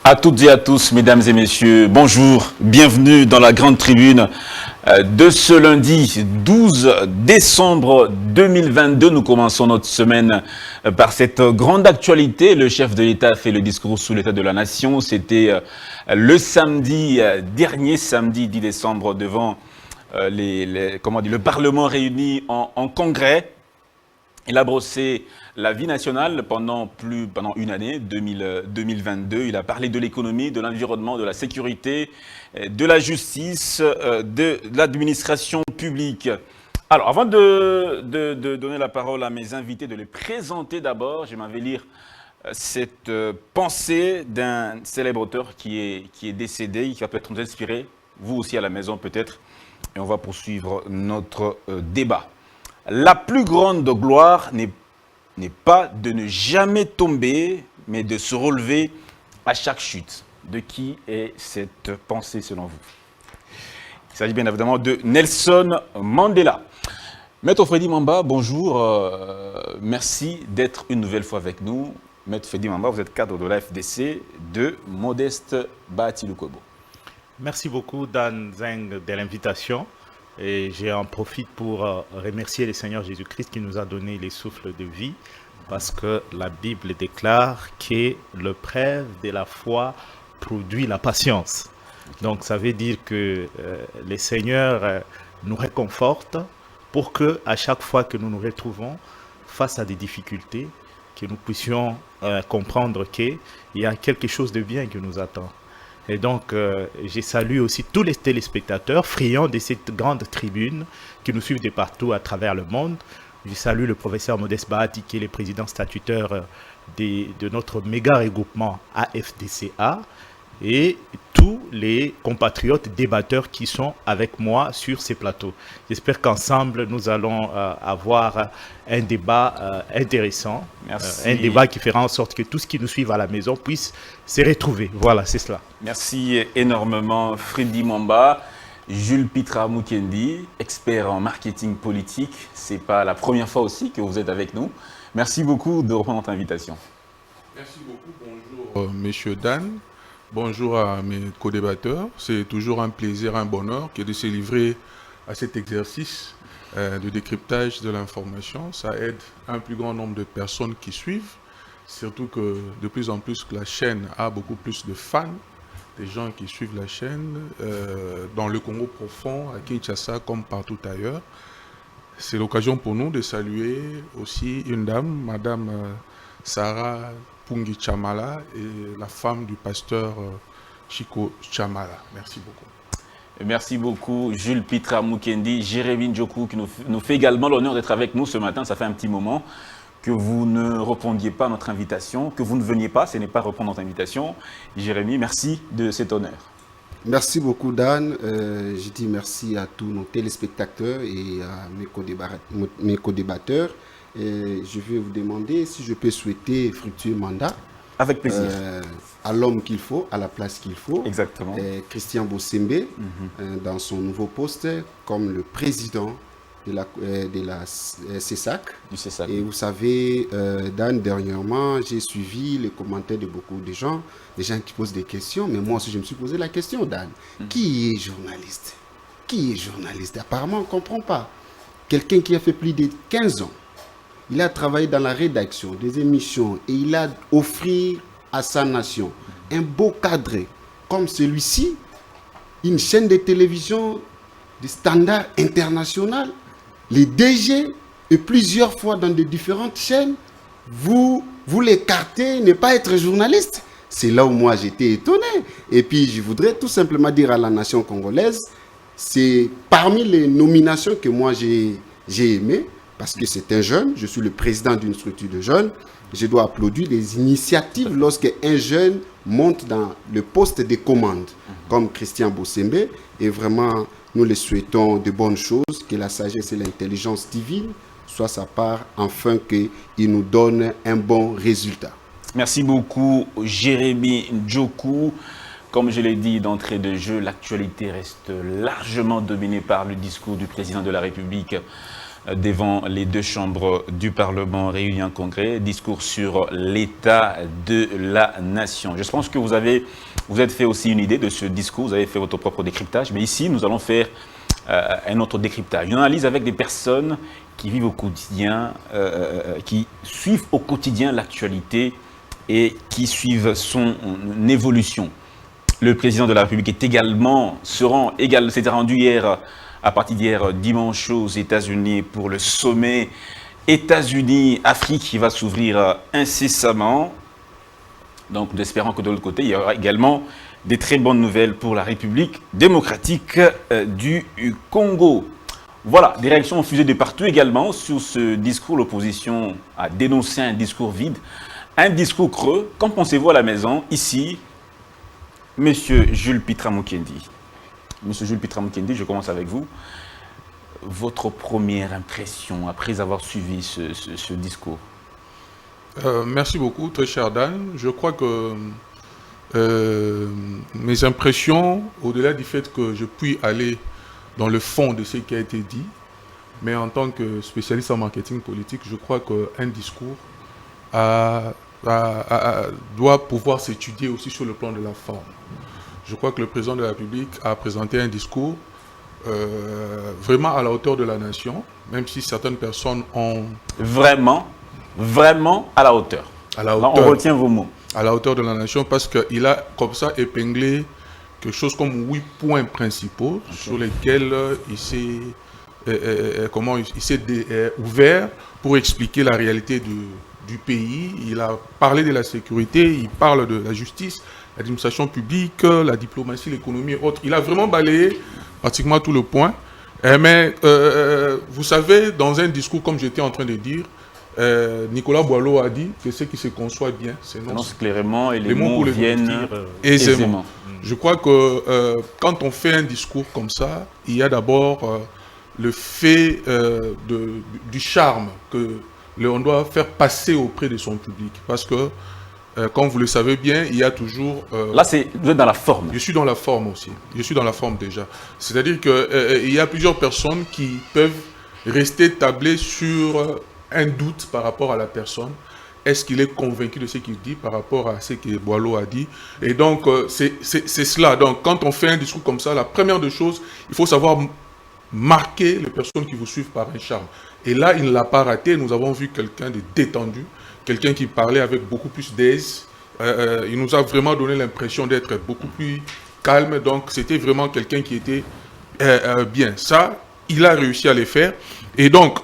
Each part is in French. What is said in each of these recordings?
À toutes et à tous, mesdames et messieurs, bonjour, bienvenue dans la grande tribune de ce lundi 12 décembre 2022. Nous commençons notre semaine par cette grande actualité. Le chef de l'État a fait le discours sous l'état de la nation. C'était le samedi dernier, samedi 10 décembre, devant le Parlement réuni en congrès. Il a brossé la vie nationale pendant une année, 2022. Il a parlé de l'économie, de l'environnement, de la sécurité, de la justice, de l'administration publique. Alors, avant de donner la parole à mes invités, de les présenter d'abord, j'aimerais lire cette pensée d'un célèbre auteur qui est décédé, qui va peut-être nous inspirer, vous aussi à la maison peut-être, et on va poursuivre notre débat. La plus grande gloire n'est pas de ne jamais tomber, mais de se relever à chaque chute. De qui est cette pensée selon vous? Il s'agit bien évidemment de Nelson Mandela. Maître Freddy Mamba, bonjour. Merci d'être une nouvelle fois avec nous. Maître Freddy Mamba, vous êtes cadre de la FDC de Modeste Bahati Lukwebo. Merci beaucoup Dan Zeng de l'invitation. Et j'en profite pour remercier le Seigneur Jésus-Christ qui nous a donné les souffles de vie, parce que la Bible déclare que l'épreuve de la foi produit la patience. Donc ça veut dire que le Seigneur nous réconforte pour que à chaque fois que nous nous retrouvons face à des difficultés, que nous puissions comprendre qu'il y a quelque chose de bien qui nous attend. Et donc, je salue aussi tous les téléspectateurs friands de cette grande tribune qui nous suivent de partout à travers le monde. Je salue le professeur Modeste Bahati, qui est le président statutaire de notre méga regroupement AFDCA, et tous les compatriotes débatteurs qui sont avec moi sur ces plateaux. J'espère qu'ensemble, nous allons avoir un débat intéressant, un débat qui fera en sorte que tous ceux qui nous suivent à la maison puissent se retrouver. Voilà, c'est cela. Merci énormément Freddy Mamba. Jules Pitra Mukendi, expert en marketing politique. Ce n'est pas la première fois aussi que vous êtes avec nous. Merci beaucoup de reprendre notre invitation. Merci beaucoup. Bonjour, Monsieur Dan. Bonjour à mes co-débatteurs. C'est toujours un plaisir, un bonheur que de se livrer à cet exercice de décryptage de l'information. Ça aide un plus grand nombre de personnes qui suivent, surtout que de plus en plus la chaîne a beaucoup plus de fans, des gens qui suivent la chaîne dans le Congo profond, à Kinshasa comme partout ailleurs. C'est l'occasion pour nous de saluer aussi une dame, Madame Sarah Pungi Chamala, et la femme du pasteur Chico Chamala. Merci beaucoup. Merci beaucoup Jules Pitra Mukendi, Jérémy Ndjoku qui nous fait également l'honneur d'être avec nous ce matin. Ça fait un petit moment que vous ne répondiez pas à notre invitation, que vous ne veniez pas, ce n'est pas répondre à notre invitation. Jérémy, merci de cet honneur. Merci beaucoup Dan, je dis merci à tous nos téléspectateurs et à mes co-débatteurs. Je vais vous demander si je peux souhaiter fructueux mandat. Avec plaisir. À l'homme qu'il faut, à la place qu'il faut. Exactement. Christian Bossembe, dans son nouveau poste comme le président de la CESAC. Du CESAC. Et vous savez, Dan, dernièrement, j'ai suivi les commentaires de beaucoup de gens, des gens qui posent des questions, mais moi aussi je me suis posé la question, Dan. Qui est journaliste? Qui est journaliste? Apparemment, on ne comprend pas. Quelqu'un qui a fait plus de 15 ans. Il a travaillé dans la rédaction des émissions et il a offert à sa nation un beau cadre comme celui-ci, une chaîne de télévision de standard international, les DG et plusieurs fois dans de différentes chaînes, vous l'écartez, ne pas être journaliste. C'est là où moi j'étais étonné. Et puis je voudrais tout simplement dire à la nation congolaise, c'est parmi les nominations que moi j'ai aimé, parce que c'est un jeune, je suis le président d'une structure de jeunes, je dois applaudir les initiatives lorsque un jeune monte dans le poste de commande, comme Christian Bossembe, et vraiment nous les souhaitons de bonnes choses, que la sagesse et l'intelligence divine soient sa part, afin qu'il nous donne un bon résultat. Merci beaucoup Jérémy Ndjoku. Comme je l'ai dit d'entrée de jeu, l'actualité reste largement dominée par le discours du président de la République devant les deux chambres du Parlement réunies en congrès, discours sur l'état de la nation. Je pense que vous êtes fait aussi une idée de ce discours, vous avez fait votre propre décryptage, mais ici nous allons faire un autre décryptage, une analyse avec des personnes qui vivent au quotidien, qui suivent au quotidien l'actualité et qui suivent son évolution. Le président de la République s'était rendu hier, à partir d'hier dimanche aux États-Unis pour le sommet États-Unis-Afrique qui va s'ouvrir incessamment. Donc nous espérons que de l'autre côté, il y aura également des très bonnes nouvelles pour la République démocratique du Congo. Voilà, des réactions ont fusé de partout également sur ce discours. L'opposition a dénoncé un discours vide, un discours creux. Qu'en pensez-vous à la maison, ici, Monsieur Jules Pitram-Mukendi? Monsieur Jules Pitram-Mukendi, je commence avec vous. Votre première impression après avoir suivi ce discours? Merci beaucoup, très cher Dan. Je crois que mes impressions, au-delà du fait que je puis aller dans le fond de ce qui a été dit, mais en tant que spécialiste en marketing politique, je crois qu'un discours doit pouvoir s'étudier aussi sur le plan de la forme. Je crois que le président de la République a présenté un discours vraiment à la hauteur de la nation, même si certaines personnes ont... Vraiment à la hauteur. À la hauteur. Là, on retient vos mots. À la hauteur de la nation, parce qu'il a comme ça épinglé quelque chose comme 8 points principaux sur lesquels il s'est ouvert pour expliquer la réalité du pays. Il a parlé de la sécurité, il parle de la justice, l'administration publique, la diplomatie, l'économie et autres. Il a vraiment balayé pratiquement tout le point. Mais vous savez, dans un discours, comme j'étais en train de dire, Nicolas Boileau a dit que ce qui se conçoit bien s'énonce clairement et les mots viennent aisément. Je crois que quand on fait un discours comme ça, il y a d'abord le fait du charme que l'on doit faire passer auprès de son public. Parce que, comme vous le savez bien, il y a toujours... Là, vous êtes dans la forme. Je suis dans la forme aussi. Je suis dans la forme déjà. C'est-à-dire qu'il y a plusieurs personnes qui peuvent rester tablées sur un doute par rapport à la personne. Est-ce qu'il est convaincu de ce qu'il dit par rapport à ce que Boileau a dit? Et donc, c'est cela. Donc, quand on fait un discours comme ça, la première des choses, il faut savoir marquer les personnes qui vous suivent par un charme. Et là, il ne l'a pas raté. Nous avons vu quelqu'un de détendu, quelqu'un qui parlait avec beaucoup plus d'aise. Il nous a vraiment donné l'impression d'être beaucoup plus calme. Donc, c'était vraiment quelqu'un qui était bien. Ça, il a réussi à le faire. Et donc,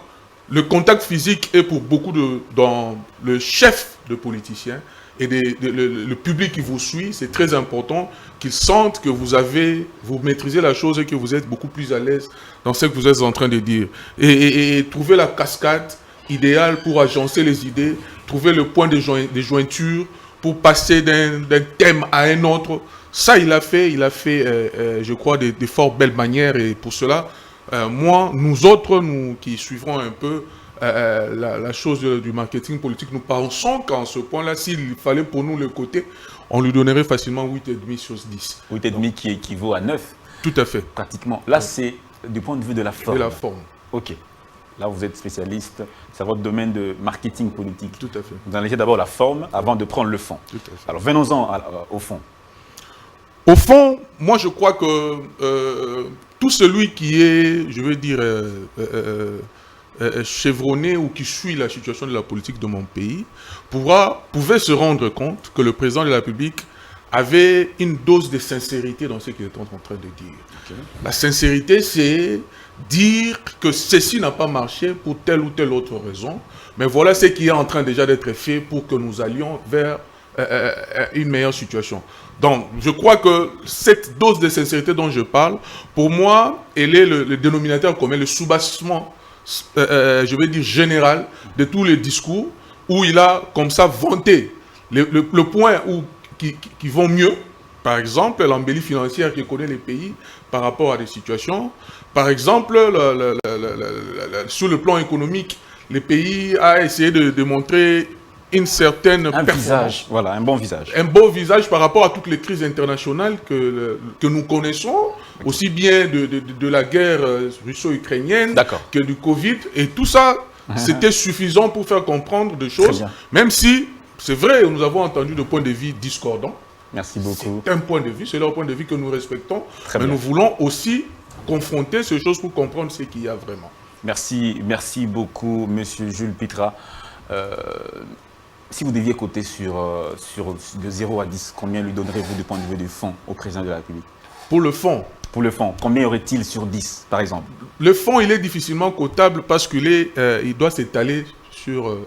le contact physique est pour beaucoup dans le chef de politiciens et le public qui vous suit, c'est très important qu'ils sentent que vous maîtrisez la chose et que vous êtes beaucoup plus à l'aise dans ce que vous êtes en train de dire. Et trouver la cascade idéale pour agencer les idées, trouver le point de jointure pour passer d'un thème à un autre. Ça, il a fait je crois, de fort belles manières et pour cela, nous autres, nous qui suivrons un peu la chose du marketing politique, nous pensons qu'en ce point-là, s'il fallait pour nous le côté, on lui donnerait facilement 8,5 sur 10. 8,5 qui équivaut à 9. Tout à fait. Pratiquement. Là, c'est du point de vue de la forme. De la forme. Ok. Là, vous êtes spécialiste, c'est votre domaine de marketing politique. Tout à fait. Vous analysez d'abord la forme avant de prendre le fond. Tout à fait. Alors, venons-en au fond. Au fond, moi, je crois que tout celui qui est, je veux dire, chevronné ou qui suit la situation de la politique de mon pays, pouvait se rendre compte que le président de la République avait une dose de sincérité dans ce qu'il est en train de dire. Okay. La sincérité, c'est dire que ceci n'a pas marché pour telle ou telle autre raison, mais voilà ce qui est en train déjà d'être fait pour que nous allions vers une meilleure situation. Donc, je crois que cette dose de sincérité dont je parle, pour moi, elle est le dénominateur commun, le soubassement, je vais dire général, de tous les discours où il a comme ça vanté le point qui vont mieux. Par exemple, l'embellie financière qui connaît les pays par rapport à des situations. Par exemple, sur le plan économique, les pays a essayé de montrer une certaine performance. Visage, voilà, un bon visage. Un beau visage par rapport à toutes les crises internationales que nous connaissons, aussi bien de la guerre russo-ukrainienne que du Covid. Et tout ça, c'était suffisant pour faire comprendre des choses, même si, c'est vrai, nous avons entendu de points de vue discordants. Merci beaucoup. C'est un point de vue, c'est leur point de vue que nous respectons, mais nous voulons aussi confronter ces choses pour comprendre ce qu'il y a vraiment. Merci beaucoup, Monsieur Jules Pitra. Si vous deviez coter de 0 à 10, combien lui donnerez-vous du point de vue du fond au président de la République? Pour le fond? Pour le fond, combien y aurait-il sur 10, par exemple? Le fond, il est difficilement cotable parce qu'il doit s'étaler sur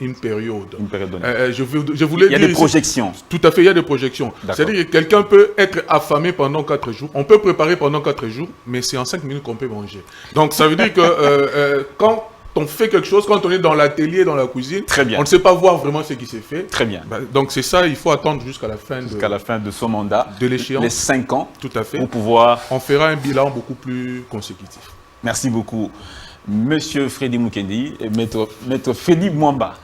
une période. Une période donnée. Il y a des projections. Tout à fait, il y a des projections. C'est-à-dire que quelqu'un peut être affamé pendant 4 jours. On peut préparer pendant 4 jours, mais c'est en 5 minutes qu'on peut manger. Donc ça veut dire que quand on fait quelque chose, quand on est dans l'atelier, dans la cuisine, on ne sait pas voir vraiment ce qui s'est fait. Très bien. Donc c'est ça, il faut attendre jusqu'à la fin de son mandat. De l'échéance. Les 5 ans. Tout à fait. Pour pouvoir... On fera un bilan beaucoup plus consécutif. Merci beaucoup. Monsieur Freddy Mukendi et Maître Freddy Mwamba.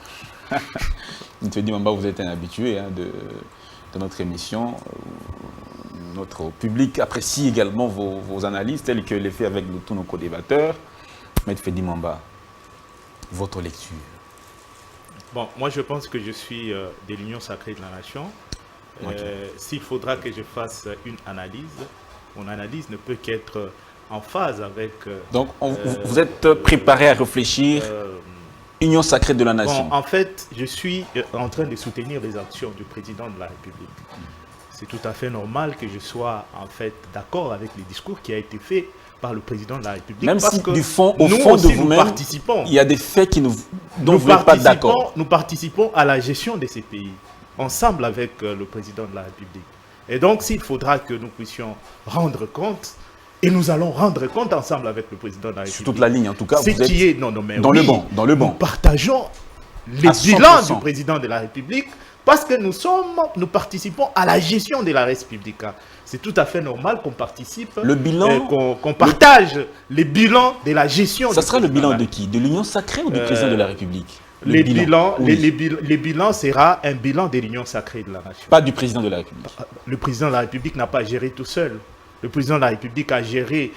Freddy Mwamba, vous êtes un habitué de notre émission. Notre public apprécie également vos analyses, telles que les faits avec tous nos co-débatteurs. Maître Freddy Mwamba, votre lecture. Bon, moi je pense que je suis de l'Union sacrée de la nation. S'il faudra que je fasse une analyse, mon analyse ne peut qu'être en phase avec... Donc, vous êtes préparé à réfléchir Union sacrée de la nation. Bon, en fait, je suis en train de soutenir les actions du président de la République. C'est tout à fait normal que je sois en fait d'accord avec les discours qui a été fait par le président de la République. Même parce si que au fond de vous-même, il y a des faits dont vous n'êtes pas d'accord. Nous participons à la gestion de ces pays, ensemble avec le président de la République. Et donc, s'il faudra que nous puissions rendre compte, et nous allons rendre compte ensemble avec le président de la République. Sur toute la ligne, en tout cas, vous êtes dans le bon. Nous partageons les bilans du président de la République parce que nous participons à la gestion de la République. C'est tout à fait normal qu'on participe, qu'on partage les bilans de la gestion. Ça sera le bilan de qui? De l'Union sacrée ou du président de la République? Les bilans sera un bilan de l'Union sacrée de la nation. Pas du président de la République. Le président de la République n'a pas géré tout seul. Le président de la République a géré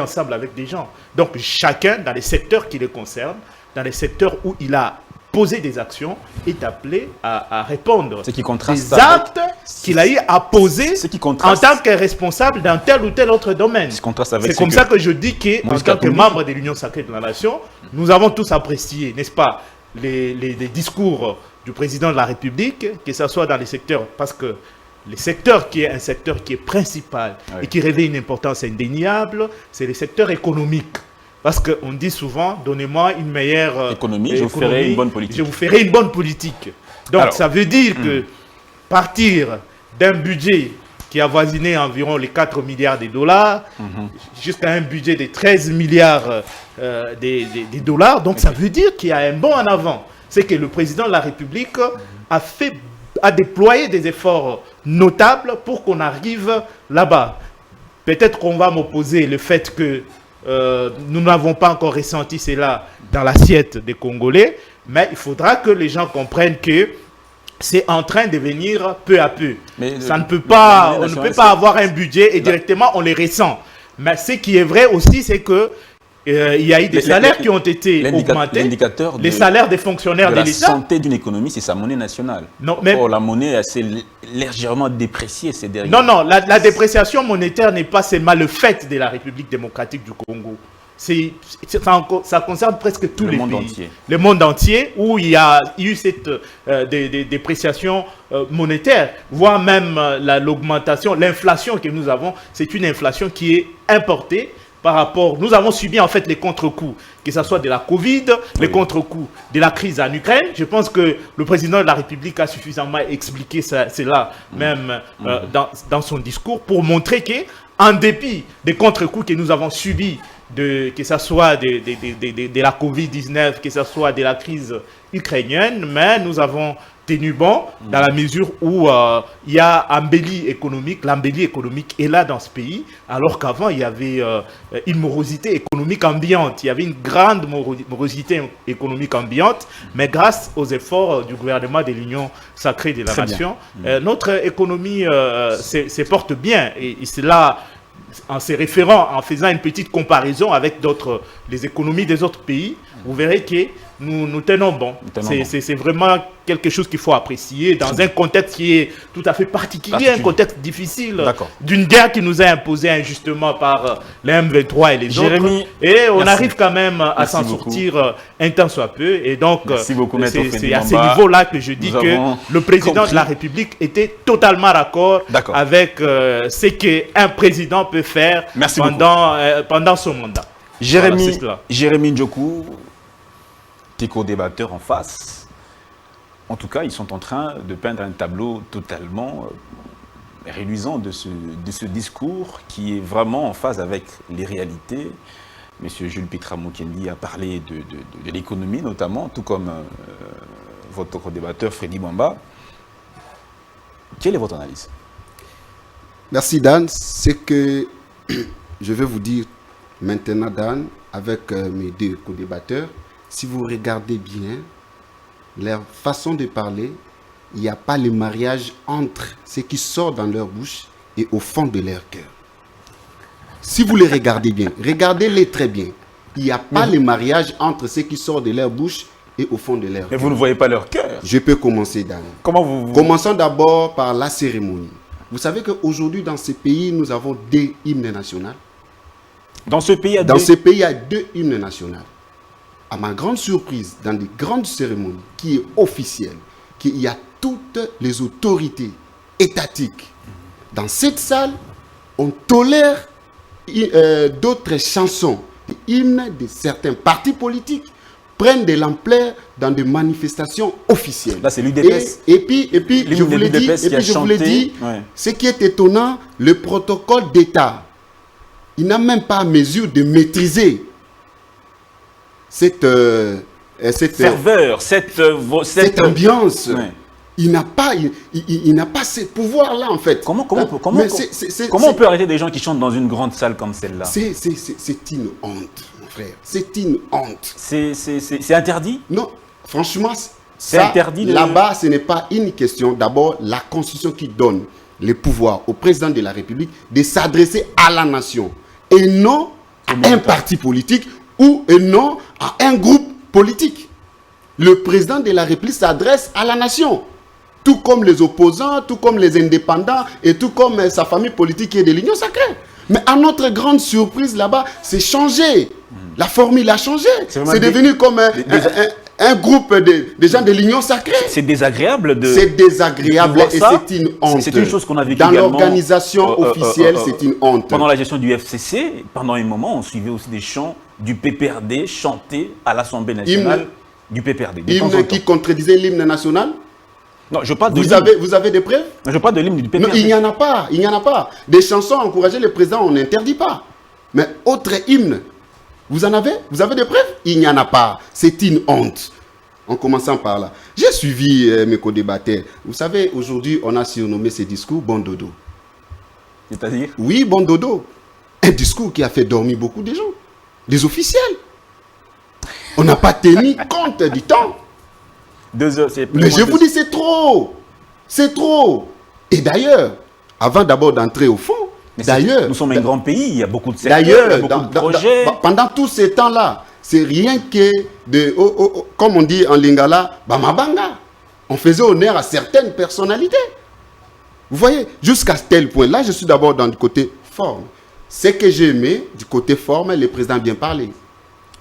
ensemble avec des gens. Donc chacun, dans les secteurs qui le concernent, dans les secteurs où il a posé des actions, est appelé à répondre des actes qu'il a eu à poser en tant que responsable dans tel ou tel autre domaine. C'est comme ça que je dis qu'en tant que membre de l'Union sacrée de la nation, nous avons tous apprécié, n'est-ce pas, les discours du président de la République, que ce soit dans les secteurs, parce que le secteur qui est un secteur qui est principal et qui revêt une importance indéniable, c'est le secteur économique. Parce qu'on dit souvent, donnez-moi une meilleure économie, je vous ferai une bonne politique. Je vous ferai une bonne politique. Donc ça veut dire que partir d'un budget qui avoisinait environ les 4 milliards de dollars jusqu'à un budget de 13 milliards de dollars, donc ça veut dire qu'il y a un bond en avant. C'est que le président de la République a déployé des efforts notables pour qu'on arrive là-bas. Peut-être qu'on va m'opposer le fait que nous n'avons pas encore ressenti cela dans l'assiette des Congolais, mais il faudra que les gens comprennent que c'est en train de venir peu à peu. Mais on ne peut pas avoir un budget et directement on les ressent. Mais ce qui est vrai aussi, c'est que il y a eu des salaires qui ont été augmentés. Les salaires des fonctionnaires de l'État. La santé d'une économie, c'est sa monnaie nationale. Non, mais la monnaie est assez légèrement dépréciée ces derniers temps. Non, la dépréciation monétaire n'est pas seulement le fait de la République démocratique du Congo. Ça concerne presque tous les pays. Entier. Le monde entier, où il y a eu cette dépréciation monétaire, voire même l'augmentation, l'inflation que nous avons, c'est une inflation qui est importée. Par rapport, nous avons subi en fait les contre-coups, que ce soit de la Covid, les contre-coups de la crise en Ukraine. Je pense que le président de la République a suffisamment expliqué cela, même dans son discours, pour montrer qu'en dépit des contre-coups que nous avons subis que ce soit de la Covid-19, que ce soit de la crise ukrainienne, mais nous avons tenu bon dans la mesure où il y a l'embellie économique est là dans ce pays, alors qu'avant il y avait une morosité économique ambiante, il y avait une grande morosité économique ambiante, mais grâce aux efforts du gouvernement de l'Union sacrée de la nation, notre économie se porte bien, et c'est là, en se référant, en faisant une petite comparaison avec les économies des autres pays, vous verrez que nous tenons bon. C'est vraiment quelque chose qu'il faut apprécier dans un contexte qui est tout à fait particulier, un contexte difficile, d'une guerre qui nous a imposé injustement par les M23 et les autres. Et on arrive quand même à s'en sortir un temps soit peu. Et donc, c'est à ce niveau-là que je dis que le président de la République était totalement d'accord avec ce qu'un président peut faire pendant son mandat. Jérémy Ndjoku, tes co-débatteurs en face, en tout cas, ils sont en train de peindre un tableau totalement réluisant de ce discours qui est vraiment en phase avec les réalités. Monsieur Jules Pitra Mukendi a parlé de l'économie notamment, tout comme votre co-débatteur Freddy Bamba. Quelle est votre analyse? Merci Dan. C'est que je vais vous dire maintenant, Dan, avec mes deux co-débatteurs, si vous regardez bien leur façon de parler, il n'y a pas le mariage entre ce qui sort dans leur bouche et au fond de leur cœur. Si vous les regardez bien, regardez-les très bien. Il n'y a pas le mariage entre ce qui sort de leur bouche et au fond de leur cœur. Mais vous ne voyez pas leur cœur. Je peux commencer, Dan. Commençons d'abord par la cérémonie. Vous savez qu'aujourd'hui, dans ce pays, nous avons 2 hymnes nationaux. Dans ce pays, il y a 2 hymnes nationaux. À ma grande surprise, dans des grandes cérémonies qui est officielle, qu'il y a toutes les autorités étatiques. Dans cette salle, on tolère d'autres chansons, des hymnes de certains partis politiques prennent de l'ampleur dans des manifestations officielles. Là, c'est l'UDPS. Et puis, je vous l'ai dit, ce qui est étonnant, le protocole d'État, il n'a même pas à mesure de maîtriser cette ferveur, cette ambiance. Ouais. Il n'a pas ce pouvoir-là, en fait. Comment on peut arrêter des gens qui chantent dans une grande salle comme celle-là? C'est une honte, mon frère. C'est une honte. C'est interdit? Non, franchement, c'est interdit. Là-bas, ce n'est pas une question. D'abord, la Constitution qui donne le pouvoir au président de la République de s'adresser à la nation et non à un parti politique et non à un groupe politique. Le président de la République s'adresse à la nation, tout comme les opposants, tout comme les indépendants et tout comme sa famille politique qui est de l'Union sacrée. Mais à notre grande surprise là-bas, c'est changé. La formule a changé. C'est devenu comme un groupe de gens de l'Union sacrée. C'est désagréable C'est désagréable et c'est une honte. C'est une chose qu'on a vécue dans l'organisation officielle, c'est une honte. Pendant la gestion du FCC, pendant un moment, on suivait aussi des chants du PPRD chantés à l'Assemblée nationale du PPRD. Hymne qui contredisait l'hymne national? Non, je parle de vous avez des preuves? Je parle de l'hymne du PPRD. Non, il n'y en a pas. Il n'y en a pas. Des chansons à encourager le président, on n'interdit pas. Mais autre hymne, vous en avez? Vous avez des preuves? Il n'y en a pas. C'est une honte. En commençant par là. J'ai suivi mes co-débatteurs. Vous savez, aujourd'hui, on a surnommé ces discours bon dodo. C'est-à-dire? Oui, bon dodo. Un discours qui a fait dormir beaucoup de gens. Des officiels. On n'a pas tenu compte du temps. 2 heures, c'est plus. Mais je vous dis, c'est trop. C'est trop. Et d'ailleurs, avant d'abord d'entrer au fond, nous sommes un grand pays, il y a beaucoup de secteurs, il y a beaucoup de projets. Pendant tous ces temps-là, c'est rien que comme on dit en lingala, bamabanga. On faisait honneur à certaines personnalités. Vous voyez, jusqu'à tel point. Là, je suis d'abord dans le côté forme. Ce que j'ai aimé, du côté forme, le président a bien parlé.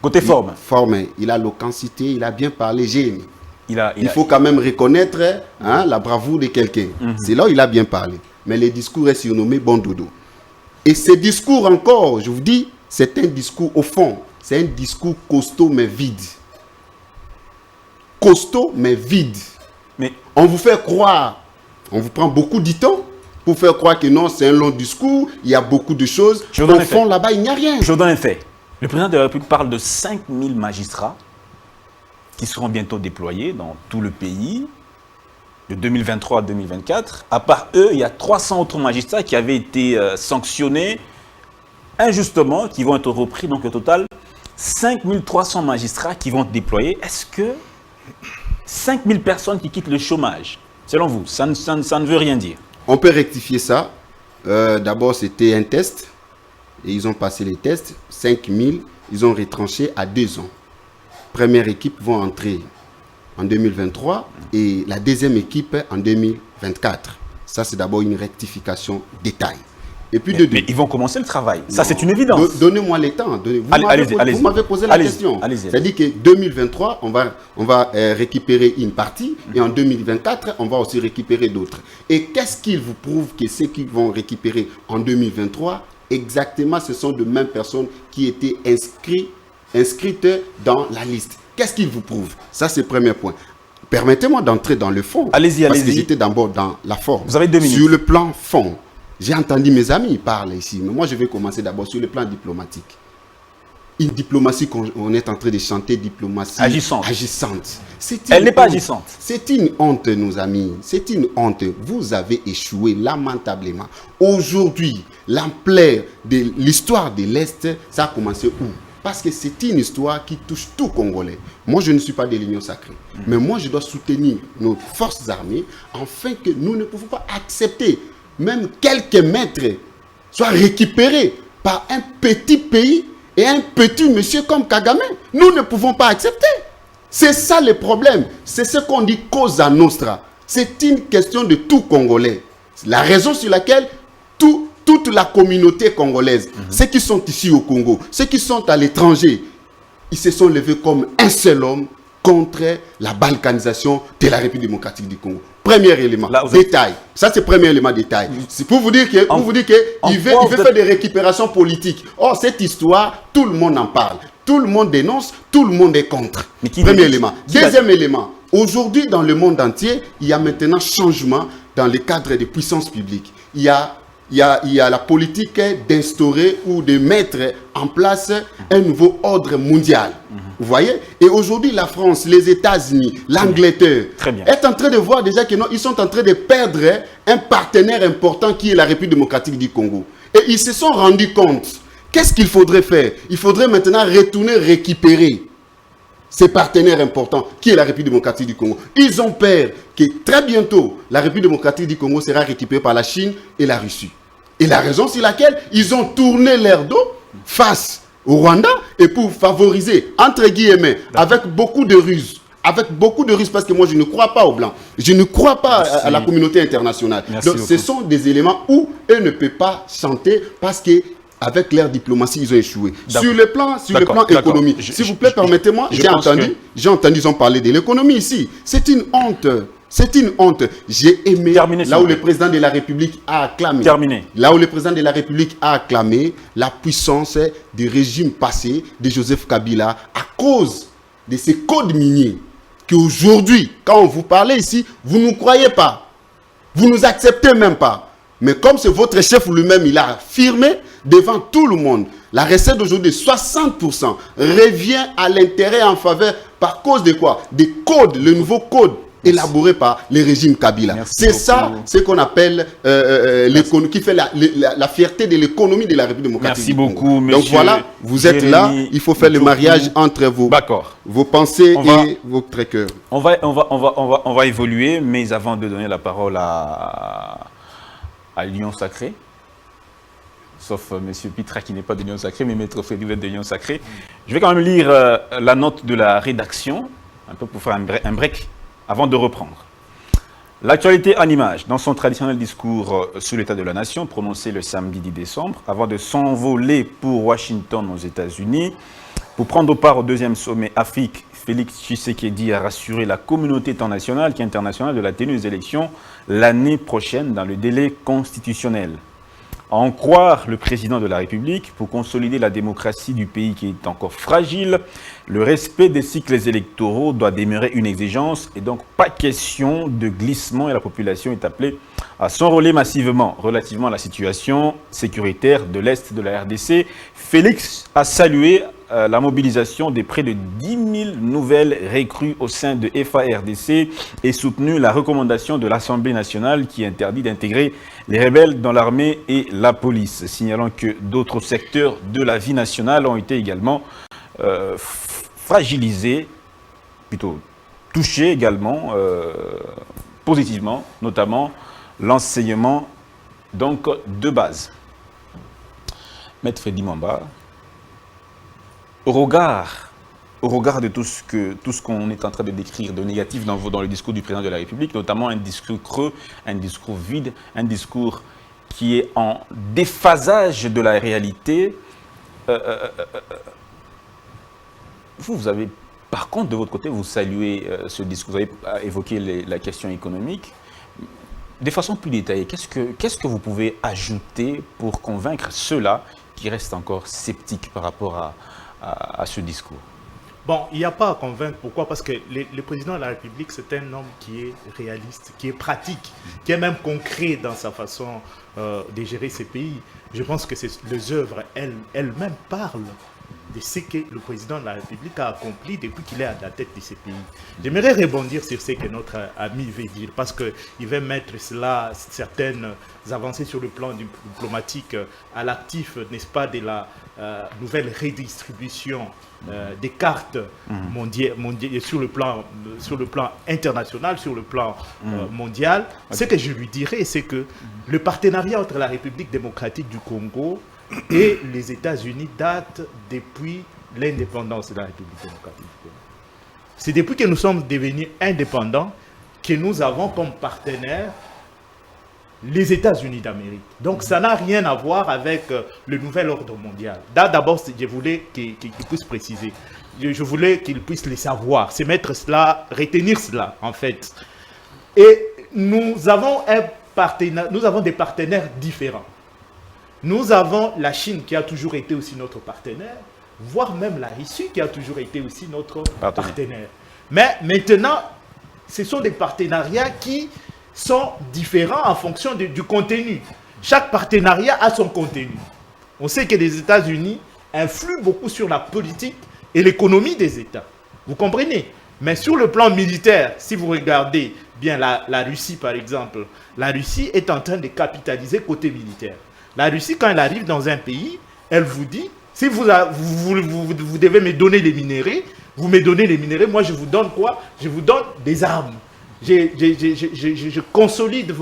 Côté forme? Forme, il a l'ocancité, il a bien parlé, j'ai aimé. Il faut quand même reconnaître la bravoure de quelqu'un. C'est là où il a bien parlé. Mais le discours est surnommé bon dodo. Et ce discours encore, je vous dis, c'est un discours au fond. C'est un discours costaud mais vide. Costaud mais vide. Mais on vous fait croire, on vous prend beaucoup de temps pour faire croire que non, c'est un long discours, il y a beaucoup de choses. Au fond, là-bas, il n'y a rien. Je vous donne un fait. Le président de la République parle de 5000 magistrats qui seront bientôt déployés dans tout le pays, de 2023 à 2024. À part eux, il y a 300 autres magistrats qui avaient été sanctionnés injustement, qui vont être repris. Donc au total, 5300 magistrats qui vont être déployés. Est-ce que 5000 personnes qui quittent le chômage, selon vous, ça ne veut rien dire? On peut rectifier ça. D'abord, c'était un test. Et ils ont passé les tests. 5000, ils ont retranché à 2 ans. Première équipe vont entrer en 2023 et la deuxième équipe en 2024. Ça, c'est d'abord une rectification détail. Et puis mais ils vont commencer le travail. Ça, non, c'est une évidence. Donnez-moi le temps. Vous m'avez posé la question. C'est-à-dire que 2023, on va récupérer une partie et en 2024, on va aussi récupérer d'autres. Et qu'est-ce qu'il vous prouve que ceux qui vont récupérer en 2023, exactement, ce sont de mêmes personnes qui étaient inscrites dans la liste? Qu'est-ce qu'il vous prouve? Ça, c'est le premier point. Permettez-moi d'entrer dans le fond. Allez-y, parce allez-y. que j'étais d'abord dans la forme. Vous avez 2 minutes. Sur le plan fond, j'ai entendu mes amis parler ici, mais moi je vais commencer d'abord sur le plan diplomatique. Une diplomatie qu'on est en train de chanter, diplomatie agissante. Elle n'est pas agissante. C'est une honte, nos amis. C'est une honte. Vous avez échoué lamentablement. Aujourd'hui, l'ampleur de l'histoire de l'Est, ça a commencé où? Parce que c'est une histoire qui touche tout Congolais. Moi, je ne suis pas de l'Union sacrée. Mais moi, je dois soutenir nos forces armées afin que nous ne pouvons pas accepter même quelques mètres soient récupérés par un petit pays et un petit monsieur comme Kagame. Nous ne pouvons pas accepter. C'est ça le problème. C'est ce qu'on dit causa nostra. C'est une question de tout Congolais. La raison sur laquelle toute la communauté congolaise, ceux qui sont ici au Congo, ceux qui sont à l'étranger, ils se sont levés comme un seul homme contre la balkanisation de la République démocratique du Congo. Premier élément, détail. Ça, c'est le premier élément, détail. C'est pour vous dire qu'il veut faire des récupérations politiques. Or, cette histoire, tout le monde en parle. Tout le monde dénonce, tout le monde est contre. Premier élément. Deuxième élément, aujourd'hui, dans le monde entier, il y a maintenant changement dans le cadre des puissances publiques. Il y a la politique d'instaurer ou de mettre en place un nouveau ordre mondial. Vous voyez? Et aujourd'hui, la France, les États-Unis, l'Angleterre est en train de voir déjà que non, ils sont en train de perdre un partenaire important qui est la République démocratique du Congo. Et ils se sont rendus compte. Qu'est-ce qu'il faudrait faire? Il faudrait maintenant retourner récupérer ces partenaires importants qui est la République démocratique du Congo. Ils ont peur que très bientôt, la République démocratique du Congo sera récupérée par la Chine et la Russie. Et la raison sur laquelle ils ont tourné leur dos face au Rwanda et pour favoriser, entre guillemets, avec beaucoup de ruses, parce que moi je ne crois pas aux Blancs, je ne crois pas à la communauté internationale. Donc ce sont des éléments où eux ne peuvent pas chanter parce que avec leur diplomatie, ils ont échoué. Sur le plan économique, s'il vous plaît, permettez-moi, j'ai entendu, ils ont parlé de l'économie ici. C'est une honte. C'est une honte. J'ai aimé là où le président de la République a acclamé. Là où le président de la République a acclamé la puissance du régime passé de Joseph Kabila à cause de ces codes miniers qu'aujourd'hui, quand on vous parlait ici, vous ne nous croyez pas. Vous ne nous acceptez même pas. Mais comme c'est votre chef lui-même, il a affirmé devant tout le monde, la recette d'aujourd'hui, 60% revient à l'intérêt en faveur par cause de quoi? Des codes, le nouveau code élaboré par le régime Kabila. C'est ça, ce qu'on appelle l'économie, qui fait la fierté de l'économie de la République démocratique. Merci beaucoup, monsieur. Donc voilà, vous êtes là, il faut faire le mariage entre vos pensées et votre cœur. On va évoluer, mais avant de donner la parole à Lyon Sacré, sauf M. Pitra qui n'est pas de Lyon Sacré, mais Maître Frédéric de Lyon Sacré, je vais quand même lire la note de la rédaction, un peu pour faire un break, avant de reprendre. L'actualité en images, dans son traditionnel discours sur l'état de la nation, prononcé le samedi 10 décembre, avant de s'envoler pour Washington aux États-Unis, pour prendre part au deuxième sommet Afrique, Félix Tshisekedi a rassuré la communauté tant nationale qu'internationale de la tenue des élections l'année prochaine dans le délai constitutionnel. en croire le président de la République, pour consolider la démocratie du pays qui est encore fragile, le respect des cycles électoraux doit demeurer une exigence et donc pas question de glissement et la population est appelée à s'enrôler massivement. Relativement à la situation sécuritaire de l'Est de la RDC, Félix a salué la mobilisation de près de 10 000 nouvelles recrues au sein de FARDC et soutenu la recommandation de l'Assemblée nationale qui interdit d'intégrer les rebelles dans l'armée et la police, signalant que d'autres secteurs de la vie nationale ont été également fragilisés, plutôt touchés également positivement, notamment l'enseignement donc de base. Maître Freddy Mwamba, au regard de tout ce qu'on est en train de décrire de négatif dans le discours du président de la République, notamment un discours creux, un discours vide, un discours qui est en déphasage de la réalité, vous avez, par contre, de votre côté, vous saluez ce discours, vous avez évoqué la question économique. De façon plus détaillée, qu'est-ce que vous pouvez ajouter pour convaincre ceux-là qui restent encore sceptiques par rapport à ce discours? Bon, il n'y a pas à convaincre. Pourquoi? Parce que le président de la République, c'est un homme qui est réaliste, qui est pratique, qui est même concret dans sa façon de gérer ses pays. Je pense que les œuvres elles-mêmes parlent de ce que le président de la République a accompli depuis qu'il est à la tête de ces pays. J'aimerais rebondir sur ce que notre ami veut dire, parce qu'il veut mettre certaines avancées sur le plan diplomatique à l'actif, n'est-ce pas, de la nouvelle redistribution des cartes mondiales sur le plan international, sur le plan mondial. Ce que je lui dirais, c'est que le partenariat entre la République démocratique du Congo et les États-Unis date depuis l'indépendance de la République démocratique du Congo. C'est depuis que nous sommes devenus indépendants que nous avons comme partenaire les États-Unis d'Amérique. Donc ça n'a rien à voir avec le nouvel ordre mondial. D'abord, je voulais qu'il puisse préciser. Je voulais qu'il puisse le savoir, se mettre cela, retenir cela en fait. Et nous avons des partenaires différents. Nous avons la Chine qui a toujours été aussi notre partenaire, voire même la Russie qui a toujours été aussi notre partenaire. Mais maintenant, ce sont des partenariats qui sont différents en fonction du contenu. Chaque partenariat a son contenu. On sait que les États-Unis influent beaucoup sur la politique et l'économie des États. Vous comprenez? Mais sur le plan militaire, si vous regardez bien la Russie par exemple, la Russie est en train de capitaliser côté militaire. La Russie, quand elle arrive dans un pays, elle vous dit, si vous devez me donner les minéraux, vous me donnez les minéraux, moi je vous donne quoi? Je vous donne des armes. Je consolide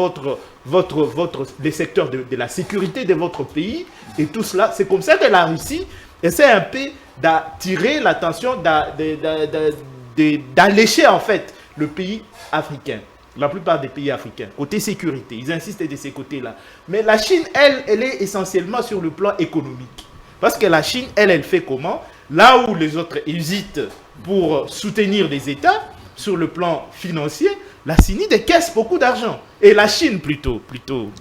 les secteurs de la sécurité de votre pays et tout cela. C'est comme ça que la Russie essaie un peu d'attirer l'attention, d'allécher en fait le pays africain. La plupart des pays africains, côté sécurité, ils insistent de ces côtés-là. Mais la Chine, elle est essentiellement sur le plan économique. Parce que la Chine, elle fait comment? Là où les autres hésitent pour soutenir les États, sur le plan financier, la Chine décaisse beaucoup d'argent. Et la Chine plutôt.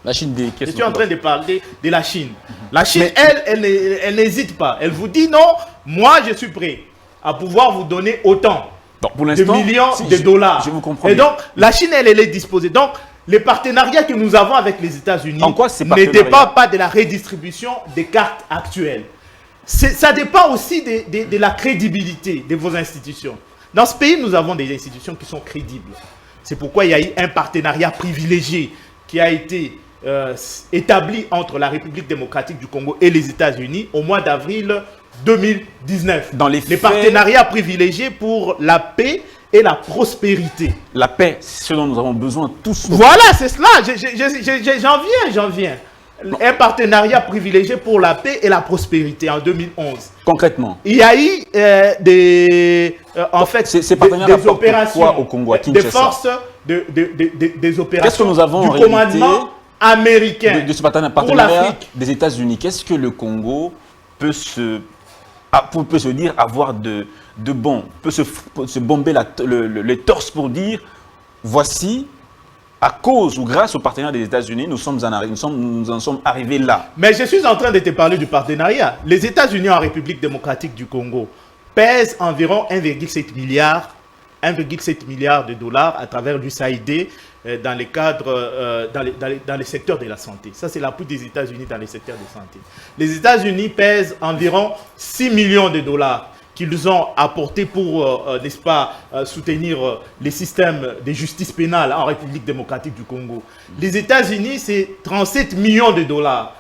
La Chine décaisse. Je suis en train de parler de la Chine. La Chine, elle n'hésite pas. Elle vous dit non, moi je suis prêt à pouvoir vous donner autant. Donc, pour de millions de dollars. Je vous comprends. Et donc, la Chine, elle est disposée. Donc, les partenariats que nous avons avec les États-Unis ne dépendent pas de la redistribution des cartes actuelles. Ça dépend aussi de la crédibilité de vos institutions. Dans ce pays, nous avons des institutions qui sont crédibles. C'est pourquoi il y a eu un partenariat privilégié qui a été établi entre la République démocratique du Congo et les États-Unis au mois d'avril 2019. Dans les partenariats privilégiés pour la paix et la prospérité. La paix, c'est ce dont nous avons besoin tous. Voilà, c'est cela. J'en viens. Non. Un partenariat privilégié pour la paix et la prospérité en 2011. Concrètement, il y a eu des opérations au Congo, à des forces des opérations. Qu'est-ce que nous avons du commandement américain de ce partenariat des États-Unis? Qu'est-ce que le Congo peut se dire avoir de bon, peut se bomber le torse pour dire voici à cause ou grâce au partenaire des États-Unis, nous en sommes arrivés là. Mais je suis en train de te parler du partenariat. Les États-Unis en République démocratique du Congo pèsent environ 1,7 milliard de dollars à travers l'USAID dans les cadres, dans les secteurs de la santé. Ça, c'est l'appui des États-Unis dans les secteurs de santé. Les États-Unis pèsent environ 6 millions de dollars qu'ils ont apporté pour, n'est-ce pas, soutenir les systèmes de justice pénale en République démocratique du Congo. Les États-Unis, c'est 37 millions de dollars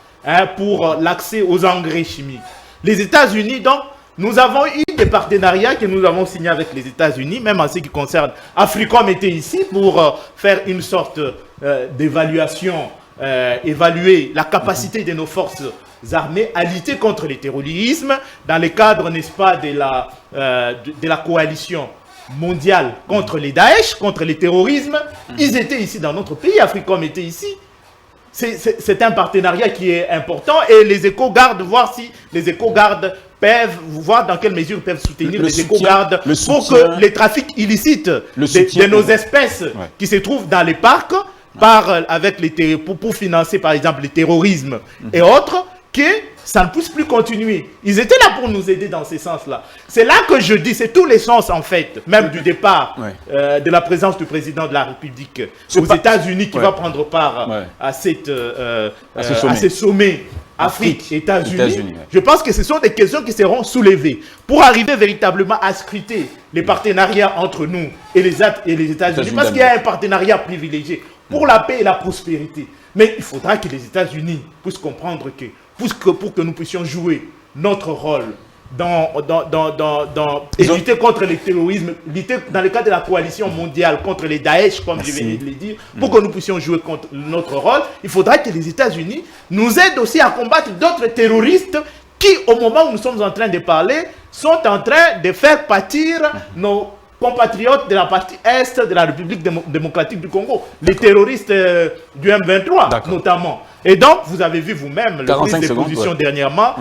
pour l'accès aux engrais chimiques. Les États-Unis, donc, nous avons eu des partenariats que nous avons signés avec les États-Unis, même en ce qui concerne Africom était ici pour faire une sorte d'évaluation, évaluer la capacité de nos forces armées à lutter contre le terrorisme dans le cadre, n'est-ce pas, de la coalition mondiale contre les Daesh, contre le terrorisme. Ils étaient ici dans notre pays, Africom était ici. C'est un partenariat qui est important et les éco-gardes, voir si les éco-gardes peuvent voir dans quelle mesure ils peuvent soutenir les éco-gardes pour que les trafics illicites de nos espèces qui se trouvent dans les parcs pour financer par exemple le terrorisme et autres, que ça ne puisse plus continuer. Ils étaient là pour nous aider dans ce sens-là. C'est là que je dis, c'est tous les sens en fait, même du départ de la présence du président de la République aux États-Unis qui va prendre part à ce sommet Afrique, États-Unis. Je pense que ce sont des questions qui seront soulevées pour arriver véritablement à scruter les partenariats entre nous et les États-Unis. Parce qu'il y a un partenariat privilégié pour la paix et la prospérité. Mais il faudra que les États-Unis puissent comprendre que pour que nous puissions jouer notre rôle et lutter contre le terrorisme, lutter dans le cadre de la coalition mondiale contre les Daesh, comme je viens de le dire, pour que nous puissions jouer contre notre rôle, il faudra que les États-Unis nous aident aussi à combattre d'autres terroristes qui, au moment où nous sommes en train de parler, sont en train de faire pâtir nos compatriotes de la partie est de la République démocratique du Congo, les terroristes du M23 notamment. Et donc, vous avez vu vous-même le prise de position dernièrement,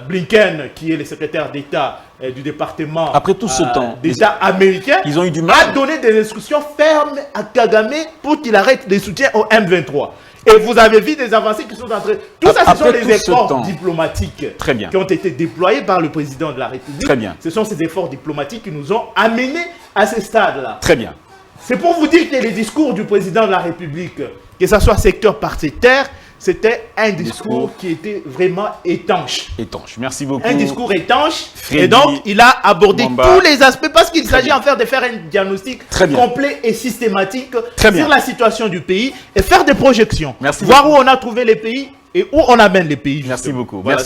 Blinken, qui est le secrétaire d'État du département après tout ce temps, d'État américain, ils ont eu du mal à donner des instructions fermes à Kagame pour qu'il arrête les soutiens au M23. Et vous avez vu des avancées qui sont en train... Tout ça, ce sont des efforts diplomatiques qui ont été déployés par le président de la République. Très bien. Ce sont ces efforts diplomatiques qui nous ont amenés à ce stade-là. Très bien. C'est pour vous dire que les discours du président de la République, que ce soit secteur par secteur, c'était un discours qui était vraiment étanche. Étanche. Merci beaucoup. Un discours étanche. Et donc, il a abordé tous les aspects parce qu'il s'agit en fait de faire un diagnostic complet et systématique sur la situation du pays et faire des projections. Voir où on a trouvé les pays et où on amène les pays. Merci beaucoup. Voilà,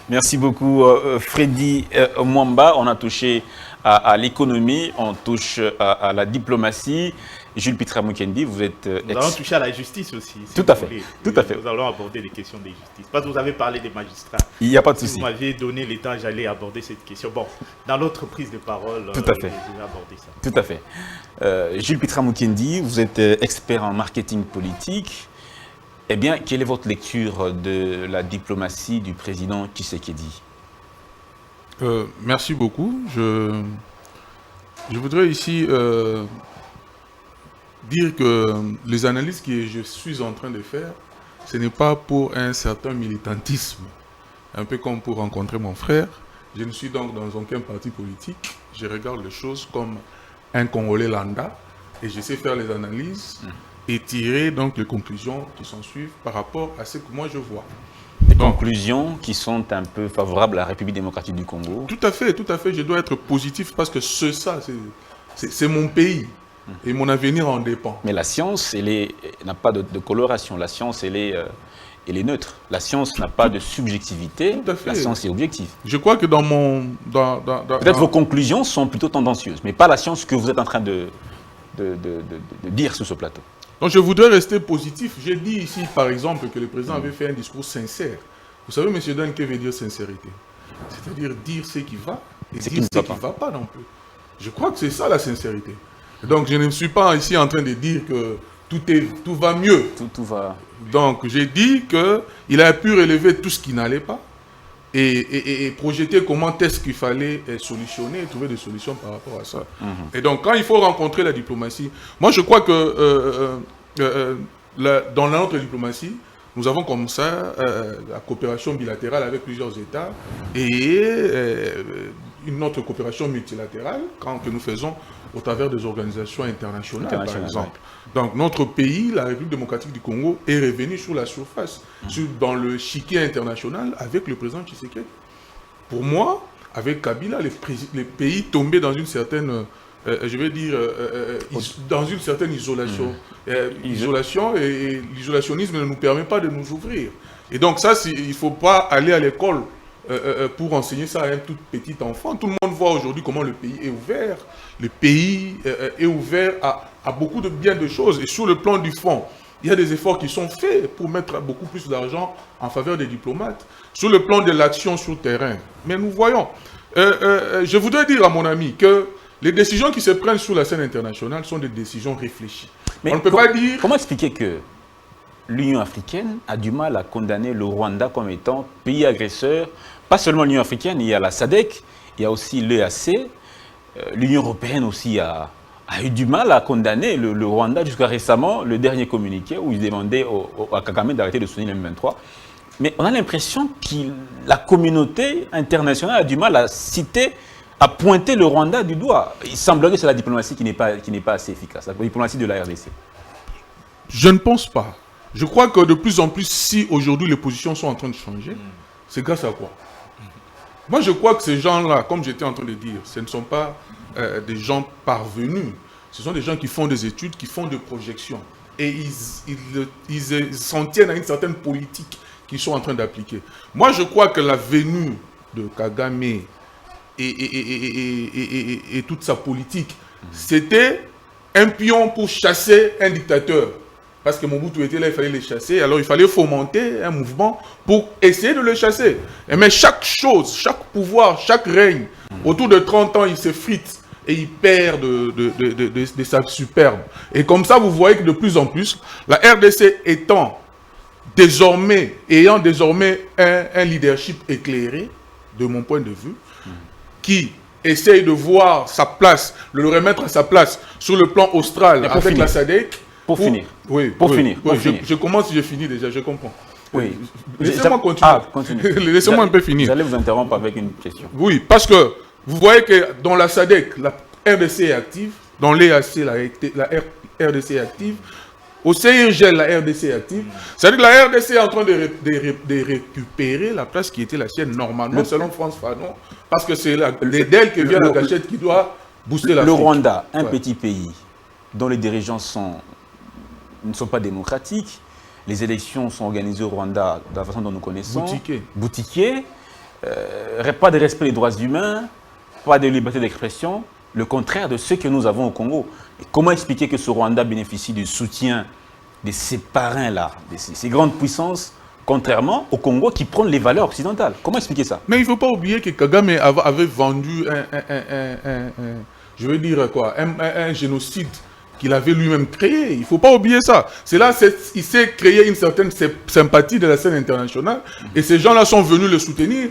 merci beaucoup, Freddy Mwamba. On a touché à l'économie, on touche à la diplomatie. Jules Pitra Mukendi, vous êtes... Nous allons toucher à la justice aussi. Tout à fait. Nous allons aborder les questions de justice. Parce que vous avez parlé des magistrats. Il n'y a pas de souci. Si vous m'aviez donné le temps, j'allais aborder cette question. Bon, dans l'autre prise de parole, tout à fait. j'ai abordé ça. Tout à fait. Jules Pitra Mukendi, vous êtes expert en marketing politique. Eh bien, quelle est votre lecture de la diplomatie du président Tshisekedi? Merci beaucoup. Je voudrais ici dire que les analyses que je suis en train de faire, ce n'est pas pour un certain militantisme, un peu comme pour rencontrer mon frère. Je ne suis donc dans aucun parti politique. Je regarde les choses comme un Congolais lambda et je sais faire les analyses et tirer donc les conclusions qui s'en suivent par rapport à ce que moi je vois. Des conclusions qui sont un peu favorables à la République démocratique du Congo. Tout à fait, tout à fait. Je dois être positif parce que c'est mon pays et mon avenir en dépend. Mais la science, elle n'a pas de coloration. La science, elle est neutre. La science n'a pas de subjectivité. Tout à fait. La science est objective. Je crois que dans mon... Peut-être vos conclusions sont plutôt tendancieuses, mais pas la science que vous êtes en train de dire sur ce plateau. Donc je voudrais rester positif. J'ai dit ici, par exemple, que le président avait fait un discours sincère. Vous savez, M. Dan, que veut dire sincérité? C'est-à-dire dire ce qui va et dire ce qui ne va pas non plus. Je crois que c'est ça la sincérité. Donc je ne suis pas ici en train de dire que tout va mieux. Tout va... Donc j'ai dit qu'il a pu relever tout ce qui n'allait pas et projeter comment est-ce qu'il fallait solutionner et trouver des solutions par rapport à ça. Et donc quand il faut rencontrer la diplomatie, moi je crois que dans notre diplomatie, nous avons comme ça la coopération bilatérale avec plusieurs États et une autre coopération multilatérale que nous faisons au travers des organisations internationales, par exemple. Donc notre pays, la République démocratique du Congo, est revenu sur la surface, dans le chiquier international avec le président Tshisekedi. Pour moi, avec Kabila, les pays tombaient dans une certaine... je vais dire, dans une certaine isolation. Isolation, et l'isolationnisme ne nous permet pas de nous ouvrir. Et donc ça, il ne faut pas aller à l'école pour enseigner ça à un tout petit enfant. Tout le monde voit aujourd'hui comment le pays est ouvert. Le pays est ouvert à beaucoup de bien de choses. Et sur le plan du fond, il y a des efforts qui sont faits pour mettre beaucoup plus d'argent en faveur des diplomates. Sur le plan de l'action sur terrain. Mais nous voyons, je voudrais dire à mon ami que les décisions qui se prennent sur la scène internationale sont des décisions réfléchies. Mais on ne peut pas dire... Comment expliquer que l'Union africaine a du mal à condamner le Rwanda comme étant pays agresseur? Pas seulement l'Union africaine, il y a la SADC, il y a aussi l'EAC. L'Union européenne aussi a eu du mal à condamner le Rwanda jusqu'à récemment, le dernier communiqué où il demandait à Kagame d'arrêter de soutenir le M23. Mais on a l'impression que la communauté internationale a du mal à citer, à pointer le Rwanda du doigt. Il semblerait que c'est la diplomatie qui n'est pas assez efficace, la diplomatie de la RDC. Je ne pense pas. Je crois que de plus en plus, si aujourd'hui les positions sont en train de changer, c'est grâce à quoi? Moi, je crois que ces gens-là, comme j'étais en train de dire, ce ne sont pas des gens parvenus. Ce sont des gens qui font des études, qui font des projections. Et ils s'en tiennent à une certaine politique qu'ils sont en train d'appliquer. Moi, je crois que la venue de Kagame et toute sa politique, c'était un pion pour chasser un dictateur. Parce que Mobutu était là, il fallait les chasser. Alors il fallait fomenter un mouvement pour essayer de le chasser. Mais chaque chose, chaque pouvoir, chaque règne, autour de 30 ans, il s'effrite et il perd de sa superbe. Et comme ça, vous voyez que de plus en plus, la RDC ayant désormais un leadership éclairé, de mon point de vue, qui essaye de voir sa place, de le remettre à sa place sur le plan austral avec la SADC. Pour finir. Je commence, je finis déjà, je comprends. Oui. Laissez-moi continuer. Laissez-moi un peu finir. Vous allez vous interrompre avec une question. Oui, parce que vous voyez que dans la SADC, la RDC est active, dans l'EAC, la RDC est active, au CIRGL, la RDC est active. C'est-à-dire que la RDC est en train de récupérer la place qui était la sienne normalement, selon France Fanon, parce que c'est d'elle que vient la gâchette qui doit booster l'Afrique. Le Rwanda, un petit pays dont les dirigeants ne sont pas démocratiques. Les élections sont organisées au Rwanda de la façon dont nous connaissons. Boutiquées. Pas de respect des droits humains, pas de liberté d'expression. Le contraire de ce que nous avons au Congo. Et comment expliquer que ce Rwanda bénéficie du soutien de ces parrains-là, de ces grandes puissances, contrairement au Congo qui prône les valeurs occidentales? Comment expliquer ça? Mais il ne faut pas oublier que Kagame avait vendu je veux dire quoi, un génocide qu'il avait lui-même créé. Il ne faut pas oublier ça. C'est là il s'est créé une certaine sympathie de la scène internationale et ces gens-là sont venus le soutenir.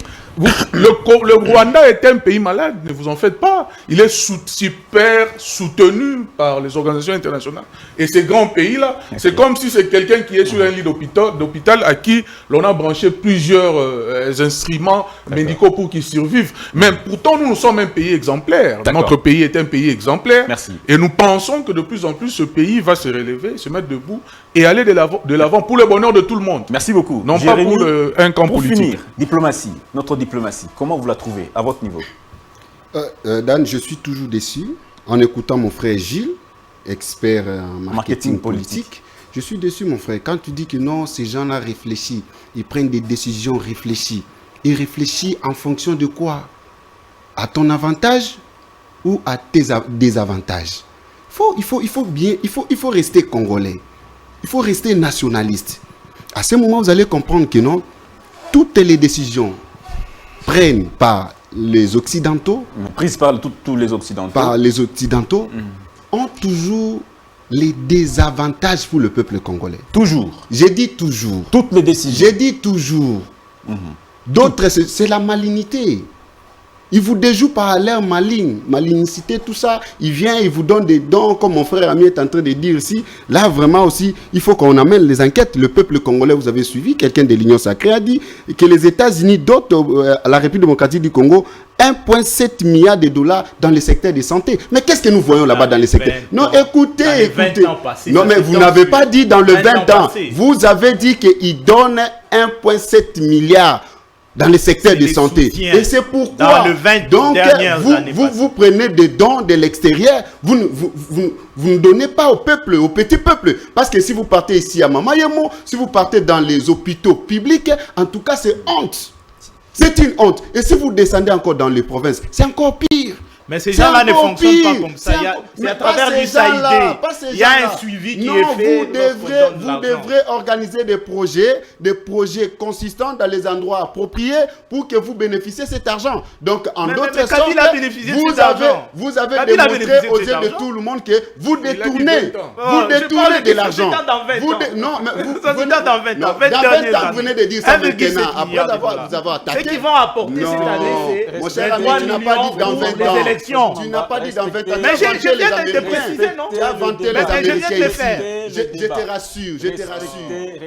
Le Rwanda est un pays malade, ne vous en faites pas. Il est super soutenu par les organisations internationales. Et ces grands pays-là, c'est comme si c'est quelqu'un qui est sur un lit d'hôpital à qui l'on a branché plusieurs instruments médicaux pour qu'ils survivent. Mais pourtant, nous sommes un pays exemplaire. Notre pays est un pays exemplaire. Merci. Et nous pensons que de plus en plus, ce pays va se relever, se mettre debout et aller de l'avant pour le bonheur de tout le monde. Merci beaucoup. Non, Jérémy, pas pour un camp politique. Pour finir, diplomatie, notre diplomatie, comment vous la trouvez à votre niveau? Dan, je suis toujours déçu en écoutant mon frère Gilles, expert en marketing politique. Je suis déçu, mon frère, quand tu dis que non, ces gens-là réfléchissent, ils prennent des décisions réfléchies. Ils réfléchissent en fonction de quoi? À ton avantage ou à tes désavantages? Il faut rester congolais. Il faut rester nationaliste. À ce moment, vous allez comprendre que non, toutes les décisions prises par les Occidentaux, tous les Occidentaux, ont toujours les désavantages pour le peuple congolais. Toujours. J'ai dit toujours. Toutes les décisions. J'ai dit toujours. D'autres, c'est la malignité. Il vous déjoue par l'air malignité, tout ça. Il vient, il vous donne des dons, comme mon frère ami est en train de dire ici. Là, vraiment aussi, il faut qu'on amène les enquêtes. Le peuple congolais, vous avez suivi, quelqu'un de l'Union sacrée a dit que les États-Unis dotent à la République démocratique du Congo 1,7 milliard de dollars dans le secteur de santé. Mais qu'est-ce que nous voyons là-bas dans le secteur? Non, écoutez. Non, mais vous n'avez pas dit dans le 20 ans. Vous avez dit qu'il donne 1,7 milliard dans le secteur de santé. Et c'est pourquoi, dans le 20 donc, années vous prenez des dons de l'extérieur, vous ne donnez pas au peuple, au petit peuple. Parce que si vous partez ici à Mamayemo, si vous partez dans les hôpitaux publics, en tout cas, c'est honte. C'est une honte. Et si vous descendez encore dans les provinces, c'est encore pire. Mais ces gens-là ne fonctionnent pas comme ça. C'est à travers du SAID. Il y a un suivi qui est fait. Vous devrez organiser des projets consistants dans les endroits appropriés pour que vous bénéficiez de cet argent. Donc, en d'autres sortes, vous avez démontré aux yeux de tout le monde que vous détournez de l'argent. Non, mais vous venez de dire ça maintenant. Après vous avoir attaqué. Ce qu'ils vont apporter cette année, mon cher ami, tu n'as pas dit dans 20 ans. Tu n'as pas dit dans 20 ans. Mais je viens de te préciser, non? Tu as vanté les Américains ici. Je te rassure,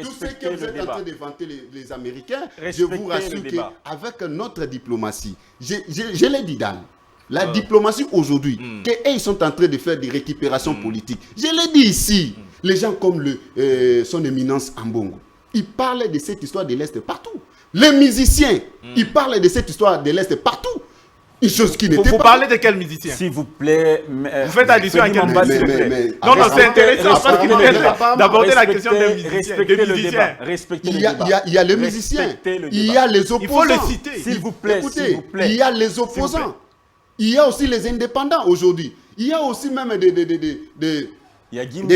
Tout ce que vous êtes en train de vanter les Américains, je vous rassure qu'avec notre diplomatie, je l'ai dit, Dan, la diplomatie aujourd'hui, qu'ils sont en train de faire des récupérations politiques. Je l'ai dit ici. Les gens comme son éminence Ambongo, ils parlent de cette histoire de l'Est partout. Les musiciens, ils parlent de cette histoire de l'Est partout. Une chose qui n'était pas... Vous parlez de quel musicien? S'il vous plaît... vous faites addition à quel musicien? Non, c'est intéressant parce qu'il vient d'aborder la question des musiciens. Il y a les musiciens, il y a les opposants. Il faut le citer. S'il vous plaît, écoutez, il y a les opposants. Il y a aussi les indépendants aujourd'hui. Il y a aussi même des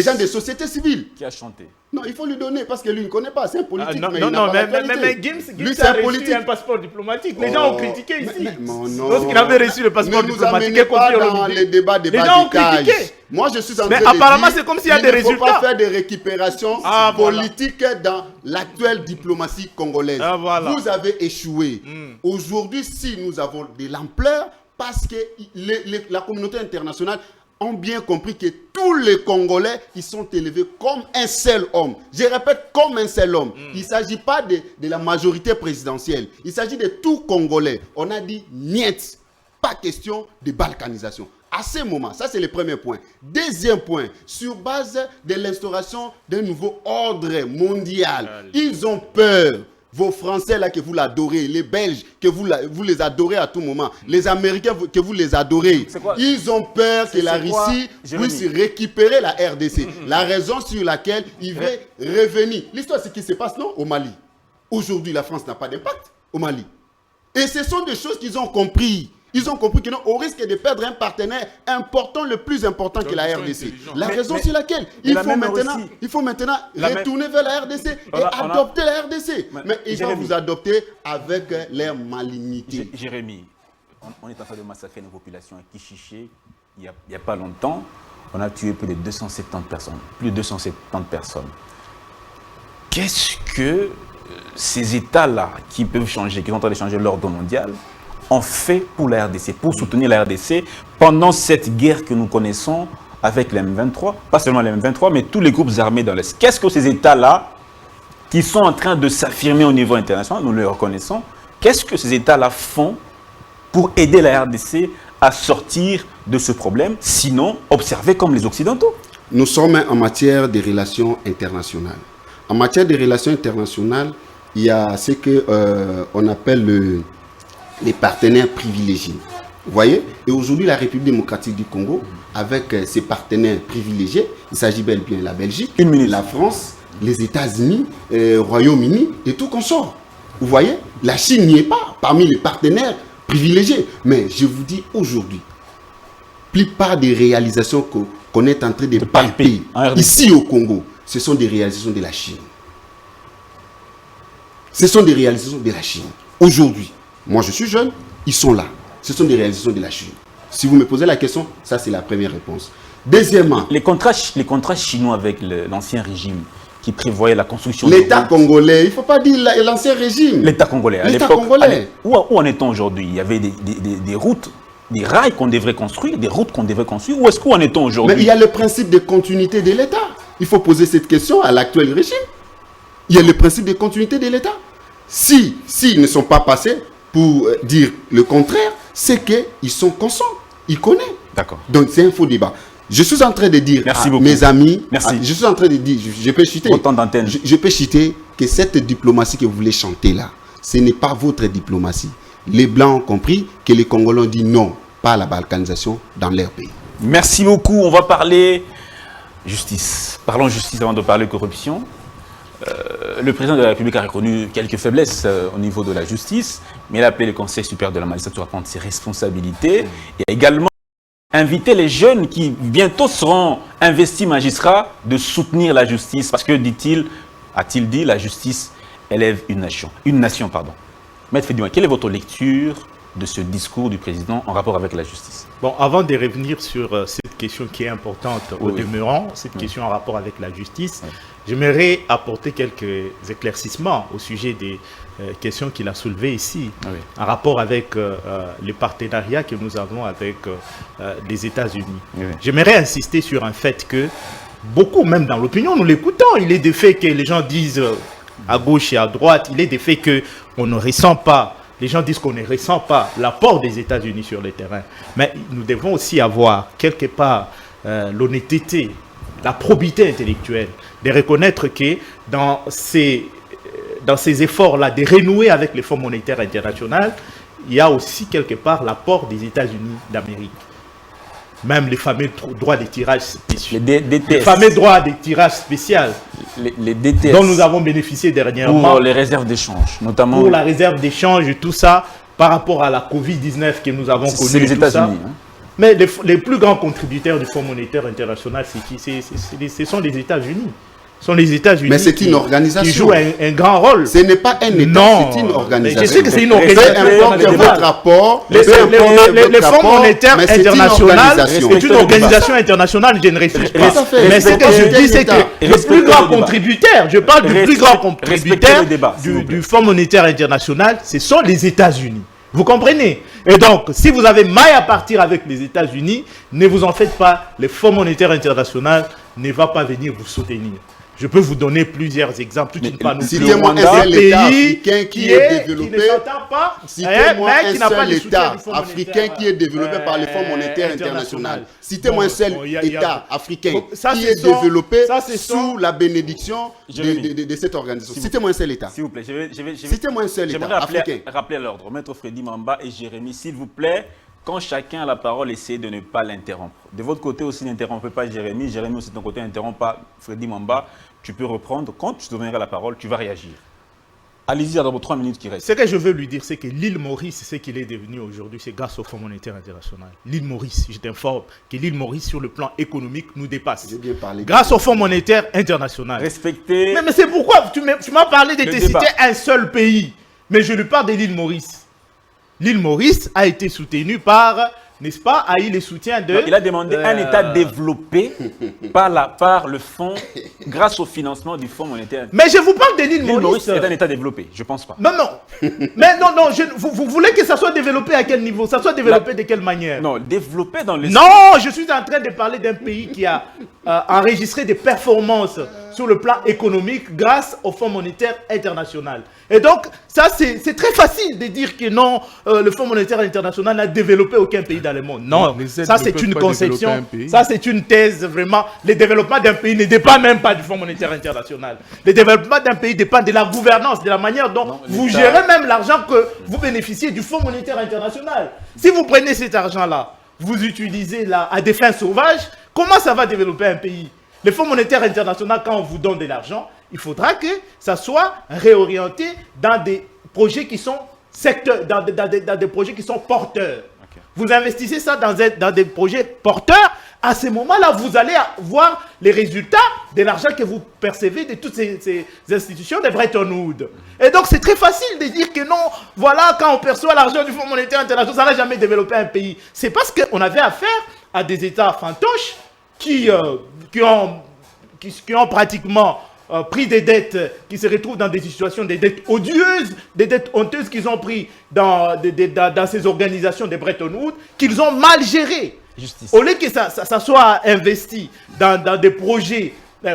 gens des sociétés civiles. Qui a chanté. Non, il faut lui donner parce que lui ne connaît pas, c'est un politique. Mais Gims a reçu un passeport diplomatique. Les gens ont critiqué ici. Lorsqu'il avait reçu le passeport diplomatique, ne nous amenez pas dans les débats de badicage. Moi, je suis en train de dire, apparemment, c'est comme s'il y a des résultats. Il ne faut pas faire des récupérations politiques dans l'actuelle diplomatie congolaise. Vous avez échoué. Aujourd'hui, si nous avons de l'ampleur, parce que la communauté internationale ont bien compris que tous les Congolais, ils sont élevés comme un seul homme. Je répète, comme un seul homme. Il ne s'agit pas de la majorité présidentielle. Il s'agit de tout Congolais. On a dit, niet, pas question de balkanisation. À ce moment, ça c'est le premier point. Deuxième point, sur base de l'instauration d'un nouveau ordre mondial, ils ont peur. Vos Français là que vous l'adorez, les Belges que vous les adorez à tout moment, les Américains que vous les adorez, ils ont peur que la Russie puisse récupérer la RDC. La raison sur laquelle ils veulent revenir. L'histoire, c'est ce qui se passe non au Mali. Aujourd'hui, la France n'a pas d'impact au Mali. Et ce sont des choses qu'ils ont compris. Ils ont compris que non, au risque de perdre un partenaire important, le plus important que la RDC. La raison sur laquelle il faut maintenant retourner vers la RDC et adopter la RDC. Mais ils vont vous adopter avec leur malignité. Jérémy, on est en train de massacrer nos populations à Kichiché. Il n'y a pas longtemps, on a tué plus de 270 personnes. Plus de 270 personnes. Qu'est-ce que ces États-là qui peuvent changer, qui sont en train de changer l'ordre mondial, ont fait pour la RDC, pour soutenir la RDC pendant cette guerre que nous connaissons avec les M23, pas seulement les M23, mais tous les groupes armés dans l'Est. Qu'est-ce que ces États-là, qui sont en train de s'affirmer au niveau international, nous le reconnaissons, qu'est-ce que ces États-là font pour aider la RDC à sortir de ce problème, sinon observer comme les Occidentaux? Nous sommes en matière de relations internationales. En matière de relations internationales, il y a ce qu'on appelle les partenaires privilégiés. Vous voyez? Et aujourd'hui, la République démocratique du Congo, avec ses partenaires privilégiés, il s'agit bel bien de la Belgique, la France, les États-Unis, Royaume-Uni et tout consort. Vous voyez? La Chine n'y est pas parmi les partenaires privilégiés. Mais je vous dis aujourd'hui, la plupart des réalisations qu'on est en train de palper ici au Congo, ce sont des réalisations de la Chine. Ce sont des réalisations de la Chine. Aujourd'hui, moi je suis jeune, ils sont là. Ce sont des réalisations de la Chine. Si vous me posez la question, ça c'est la première réponse. Deuxièmement, les contrats chinois avec l'ancien régime, qui prévoyait la construction L'État congolais, il ne faut pas dire l'ancien régime. L'État congolais. À L'État l'époque, congolais. où en est-on aujourd'hui? Il y avait des routes, des rails qu'on devrait construire, des routes qu'on devrait construire. Où est-ce qu'on est-on aujourd'hui? Mais il y a le principe de continuité de l'État. Il faut poser cette question à l'actuel régime. Il y a le principe de continuité de l'État. S'ils ne sont pas passés pour dire le contraire, c'est qu'ils sont conscients. Ils connaissent. D'accord. Donc c'est un faux débat. Je suis en train de dire Merci à beaucoup. mes amis, Merci. je suis en train de dire, je peux citer, Autant d'antennes. je peux citer que cette diplomatie que vous voulez chanter là, ce n'est pas votre diplomatie. Les Blancs ont compris que les Congolais ont dit non, pas à la balkanisation dans leur pays. Merci beaucoup. On va parler justice. Parlons justice avant de parler corruption. Le président de la République a reconnu quelques faiblesses au niveau de la justice, mais il a appelé le Conseil supérieur de la magistrature à prendre ses responsabilités et également inviter les jeunes qui bientôt seront investis magistrats de soutenir la justice parce que, a-t-il dit, la justice élève une nation. Maître Fedima, quelle est votre lecture de ce discours du président en rapport avec la justice? Bon, avant de revenir sur cette question qui est importante au demeurant, cette question en rapport avec la justice, j'aimerais apporter quelques éclaircissements au sujet des questions qu'il a soulevées ici, en rapport avec les partenariats que nous avons avec les États-Unis. J'aimerais insister sur un fait que beaucoup, même dans l'opinion, nous l'écoutons, il est des faits que les gens disent à gauche et à droite, il est des faits qu'on ne ressent pas. Les gens disent qu'on ne ressent pas l'apport des États-Unis sur le terrain. Mais nous devons aussi avoir quelque part l'honnêteté, la probité intellectuelle, de reconnaître que dans ces efforts-là, de renouer avec les Fonds monétaires internationaux, il y a aussi quelque part l'apport des États-Unis d'Amérique. Même les fameux droits de tirage spéciaux. Les fameux droits de tirage spécial les DTS, dont nous avons bénéficié dernièrement. pour les réserves d'échange, notamment. Pour la réserve d'échange et tout ça, par rapport à la Covid-19 que nous avons connue. C'est les États-Unis. Mais les plus grands contributeurs du Fonds monétaire international, c'est qui? Ce sont les États-Unis. Ce sont les États-Unis. Mais c'est une organisation. Qui jouent un grand rôle. Ce n'est pas un État, Non, c'est une organisation. je sais que c'est une organisation. Peu importe votre rapport, Les Fonds monétaires internationaux est une organisation internationale, je ne refuse pas. Mais ce que je dis, c'est que le plus grand contributeur, je parle du plus grand contributeur du Fonds monétaire international, ce sont les États-Unis. Vous comprenez? Et donc, si vous avez maille à partir avec les États-Unis, ne vous en faites pas, le Fonds monétaire international ne va pas venir vous soutenir. Je peux vous donner plusieurs exemples. Toute une panoplie. Citez-moi un seul État africain qui est développé. Qui ne s'entend pas. Citez-moi mais qui n'a un pas seul le soutien État du Fonds africain monétaire, qui est développé par le Fonds monétaire international. Citez-moi un seul État africain qui est développé sous la bénédiction de cette organisation. Citez-moi un seul État. S'il vous plaît, Citez-moi un seul État africain. Rappeler l'ordre. Maître Freddy Mamba et Jérémy, s'il vous plaît, quand chacun a la parole, essayez de ne pas l'interrompre. De votre côté aussi, n'interrompez pas Jérémy. Jérémy aussi de ton côté, n'interrompt pas Freddy Mamba. Tu peux reprendre. Quand tu te donneras la parole, tu vas réagir. Allez-y dans vos 3 minutes qui restent. Ce que je veux lui dire, c'est que l'île Maurice, ce qu'il est devenu aujourd'hui, c'est grâce au Fonds monétaire international. L'île Maurice, je t'informe que l'île Maurice, sur le plan économique, nous dépasse. Grâce au Fonds monétaire international. Respectez. Mais c'est pourquoi tu m'as parlé de te citer un seul pays. Mais je lui parle de l'île Maurice. L'île Maurice a été soutenue par, n'est-ce pas, a eu le soutien de... Non, il a demandé un État développé par le fonds, grâce au financement du Fonds monétaire. Mais je vous parle de l'île L'île Maurice Maurice. est un État développé, je ne pense pas. Non, non. Mais non, non, vous voulez que ça soit développé à quel niveau? Ça soit développé de quelle manière? Non, développé dans les... Non, je suis en train de parler d'un pays qui a enregistré des performances sur le plan économique grâce au Fonds monétaire international. Et donc, ça, c'est très facile de dire que non, le Fonds monétaire international n'a développé aucun pays dans le monde. Non, ça, c'est une conception. Ça, c'est une thèse, vraiment. Le développement d'un pays ne dépend même pas du Fonds monétaire international. Le développement d'un pays dépend de la gouvernance, de la manière dont vous gérez même l'argent que vous bénéficiez du Fonds monétaire international. Si vous prenez cet argent-là, vous utilisez là à des fins sauvages, comment ça va développer un pays? Le Fonds monétaire international, quand on vous donne de l'argent, il faudra que ça soit réorienté dans des projets qui sont secteurs, dans des projets qui sont porteurs. Okay. Vous investissez ça dans des projets porteurs, à ce moment-là, vous allez voir les résultats de l'argent que vous percevez de toutes ces institutions de Bretton Woods. Et donc, c'est très facile de dire que non, voilà, quand on perçoit l'argent du Fonds monétaire international, ça n'a jamais développé un pays. C'est parce qu'on avait affaire à des États fantoches qui ont pratiquement pris des dettes, qui se retrouvent dans des situations, des dettes odieuses, des dettes honteuses qu'ils ont pris dans ces organisations de Bretton Woods, qu'ils ont mal gérées. Justice. Au lieu que ça soit investi dans des projets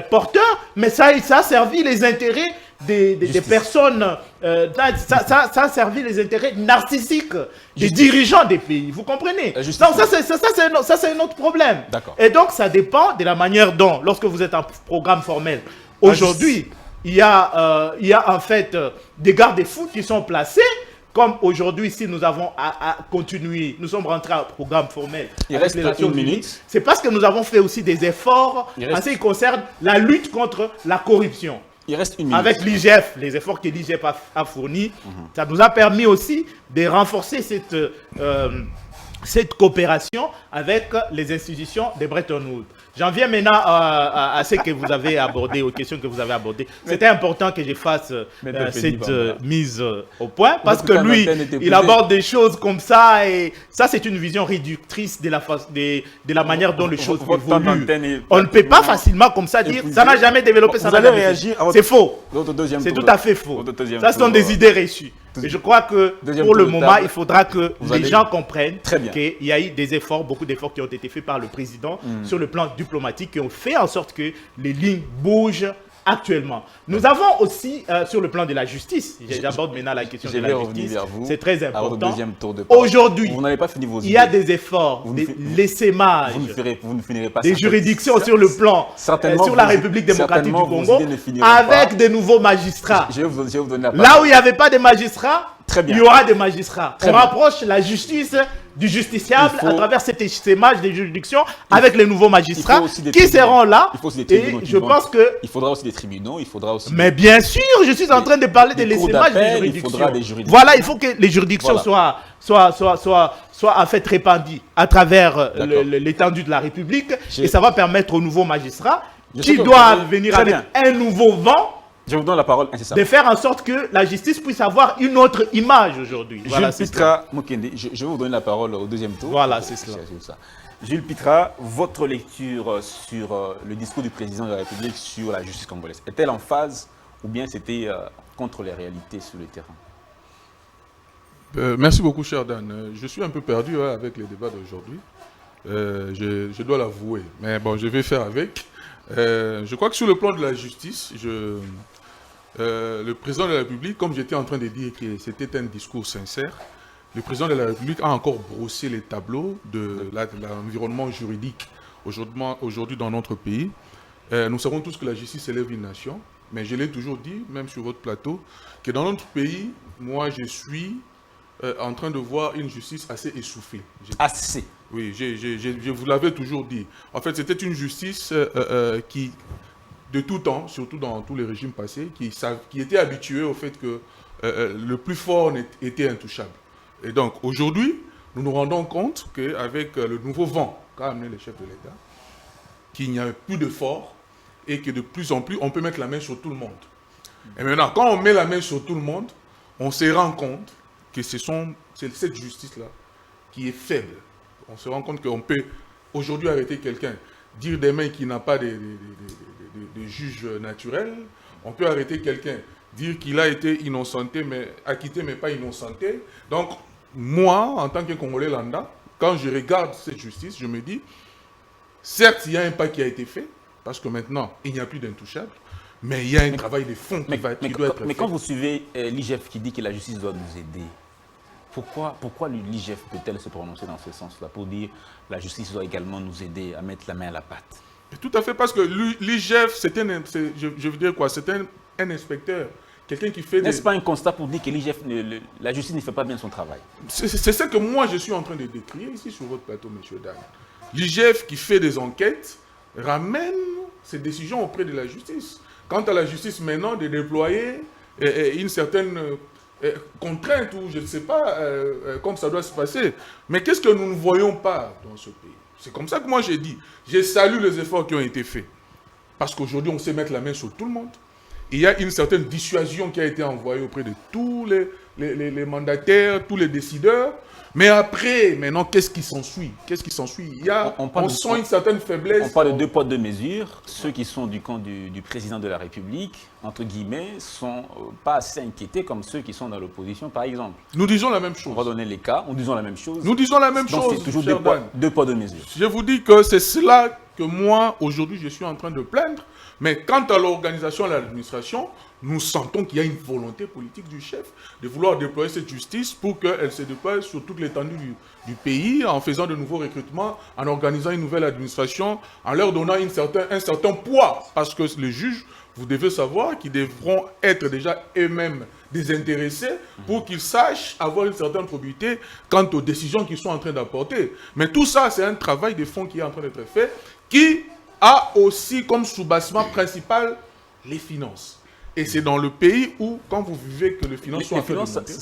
porteurs, mais ça a servi les intérêts des personnes, ça a servi les intérêts narcissiques des dirigeants des pays. Vous comprenez? Donc ça c'est un autre problème. Et donc ça dépend de la manière dont, lorsque vous êtes en programme formel, aujourd'hui, il y a en fait des garde-fous qui sont placés. Comme aujourd'hui, si nous avons à continuer, nous sommes rentrés en programme formel. Il reste une minute. C'est parce que nous avons fait aussi des efforts en ce qui concerne la lutte contre la corruption. Il reste une minute. Avec l'IGF, les efforts que l'IGF a fournis, ça nous a permis aussi de renforcer cette coopération avec les institutions de Bretton Woods. J'en viens maintenant à ce que vous avez abordé, aux questions que vous avez abordées. C'était important que je fasse cette mise au point, parce que lui, il aborde des choses comme ça, et ça c'est une vision réductrice de la manière dont les choses évoluent. On ne peut pas facilement comme ça dire, ça n'a jamais développé, ça n'a jamais réagi. C'est faux. C'est tout à fait faux. Ça sont des idées reçues. Et je crois que pour le moment, il faudra que les gens comprennent qu'il y a eu des efforts, beaucoup d'efforts qui ont été faits par le président sur le plan diplomatique, qui ont fait en sorte que les lignes bougent actuellement. Nous avons aussi, sur le plan de la justice, j'aborde maintenant la question de la justice, c'est très important. Aujourd'hui, il y a des efforts, l'essaimage, des juridictions sur le plan, sur la République démocratique du Congo, avec de nouveaux magistrats. Là où il n'y avait pas de magistrats, il y aura des magistrats. On rapproche la justice du justiciable à travers cet essaimage des juridictions avec les nouveaux magistrats qui seront là. Et je pense que... Il faudra aussi des tribunaux, il faudra aussi... Mais bien sûr, je suis en train de parler de l'essaimage des juridictions. Il faudra des juridictions. Voilà, il faut que les juridictions soient en fait répandues à travers l'étendue de la République. Et ça va permettre aux nouveaux magistrats qui doivent venir avec un nouveau vent. Je vous donne la parole de faire en sorte que la justice puisse avoir une autre image aujourd'hui. Voilà, Jules Pitra Mokende, je vais vous donner la parole au deuxième tour. Voilà, c'est cela. Jules Pitra, votre lecture sur le discours du président de la République sur la justice congolaise, est-elle en phase ou bien c'était contre les réalités sur le terrain? Merci beaucoup, cher Dan. Je suis un peu perdu avec les débats d'aujourd'hui. Je dois l'avouer. Mais bon, je vais faire avec. Je crois que sur le plan de la justice, le président de la République, comme j'étais en train de dire que c'était un discours sincère, le président de la République a encore brossé les tableaux de l'environnement juridique aujourd'hui dans notre pays. Nous savons tous que la justice élève une nation, mais je l'ai toujours dit, même sur votre plateau, que dans notre pays, moi je suis en train de voir une justice assez essoufflée. Assez? Oui, je vous l'avais toujours dit. En fait, c'était une justice qui, de tout temps, surtout dans tous les régimes passés, qui était habituée au fait que le plus fort était intouchable. Et donc, aujourd'hui, nous nous rendons compte qu'avec le nouveau vent qu'a amené le chef de l'État, qu'il n'y a plus de fort et que de plus en plus, on peut mettre la main sur tout le monde. Et maintenant, quand on met la main sur tout le monde, on se rend compte que c'est cette justice-là qui est faible. On se rend compte qu'on peut aujourd'hui arrêter quelqu'un, dire des mains qu'il n'a pas de juge naturel. On peut arrêter quelqu'un, dire qu'il a été innocenté, mais acquitté, mais pas innocenté. Donc, moi, en tant que Congolais lambda, quand je regarde cette justice, je me dis, certes, il y a un pas qui a été fait, parce que maintenant, il n'y a plus d'intouchable, mais il y a un travail de fond qui doit être fait. Mais quand vous suivez l'IGF qui dit que la justice doit nous aider, pourquoi l'IGF peut-elle se prononcer dans ce sens-là, pour dire que la justice doit également nous aider à mettre la main à la pâte? Tout à fait, parce que l'IGF, je veux dire quoi, c'est un inspecteur, quelqu'un qui fait... N'est-ce pas un constat pour dire que l'IGF, la justice ne fait pas bien son travail? C'est ce que moi je suis en train de décrire ici sur votre plateau, M. Dan. L'IGF qui fait des enquêtes ramène ses décisions auprès de la justice. Quant à la justice maintenant de déployer une certaine... contrainte ou je ne sais pas comment ça doit se passer. Mais qu'est-ce que nous ne voyons pas dans ce pays? C'est comme ça que moi j'ai dit. Je salue les efforts qui ont été faits. Parce qu'aujourd'hui, on sait mettre la main sur tout le monde. il y a une certaine dissuasion qui a été envoyée auprès de tous les mandataires, tous les décideurs. Mais après, maintenant, qu'est-ce qui s'ensuit? Qu'est-ce qui s'ensuit? On sent une certaine faiblesse. On parle de 2 poids 2 mesures. Ceux qui sont du camp du président de la République, entre guillemets, sont pas assez inquiétés comme ceux qui sont dans l'opposition, par exemple. Nous disons la même chose. On va donner les cas, nous disons la même chose. Nous disons la même Donc chose. c'est toujours cher Dan. 2 poids 2 mesures. Je vous dis que c'est cela que moi, aujourd'hui, je suis en train de plaindre. Mais quant à l'organisation et à l'administration, nous sentons qu'il y a une volonté politique du chef de vouloir déployer cette justice pour qu'elle se déploie sur toute l'étendue du pays, en faisant de nouveaux recrutements, en organisant une nouvelle administration, en leur donnant un certain poids. Parce que les juges, vous devez savoir qu'ils devront être déjà eux-mêmes désintéressés pour qu'ils sachent avoir une certaine probité quant aux décisions qu'ils sont en train d'apporter. Mais tout ça, c'est un travail de fond qui est en train d'être fait, qui a aussi comme sous-bassement principal les finances. Et c'est dans le pays où, quand vous vivez que les finances sont en train de monter...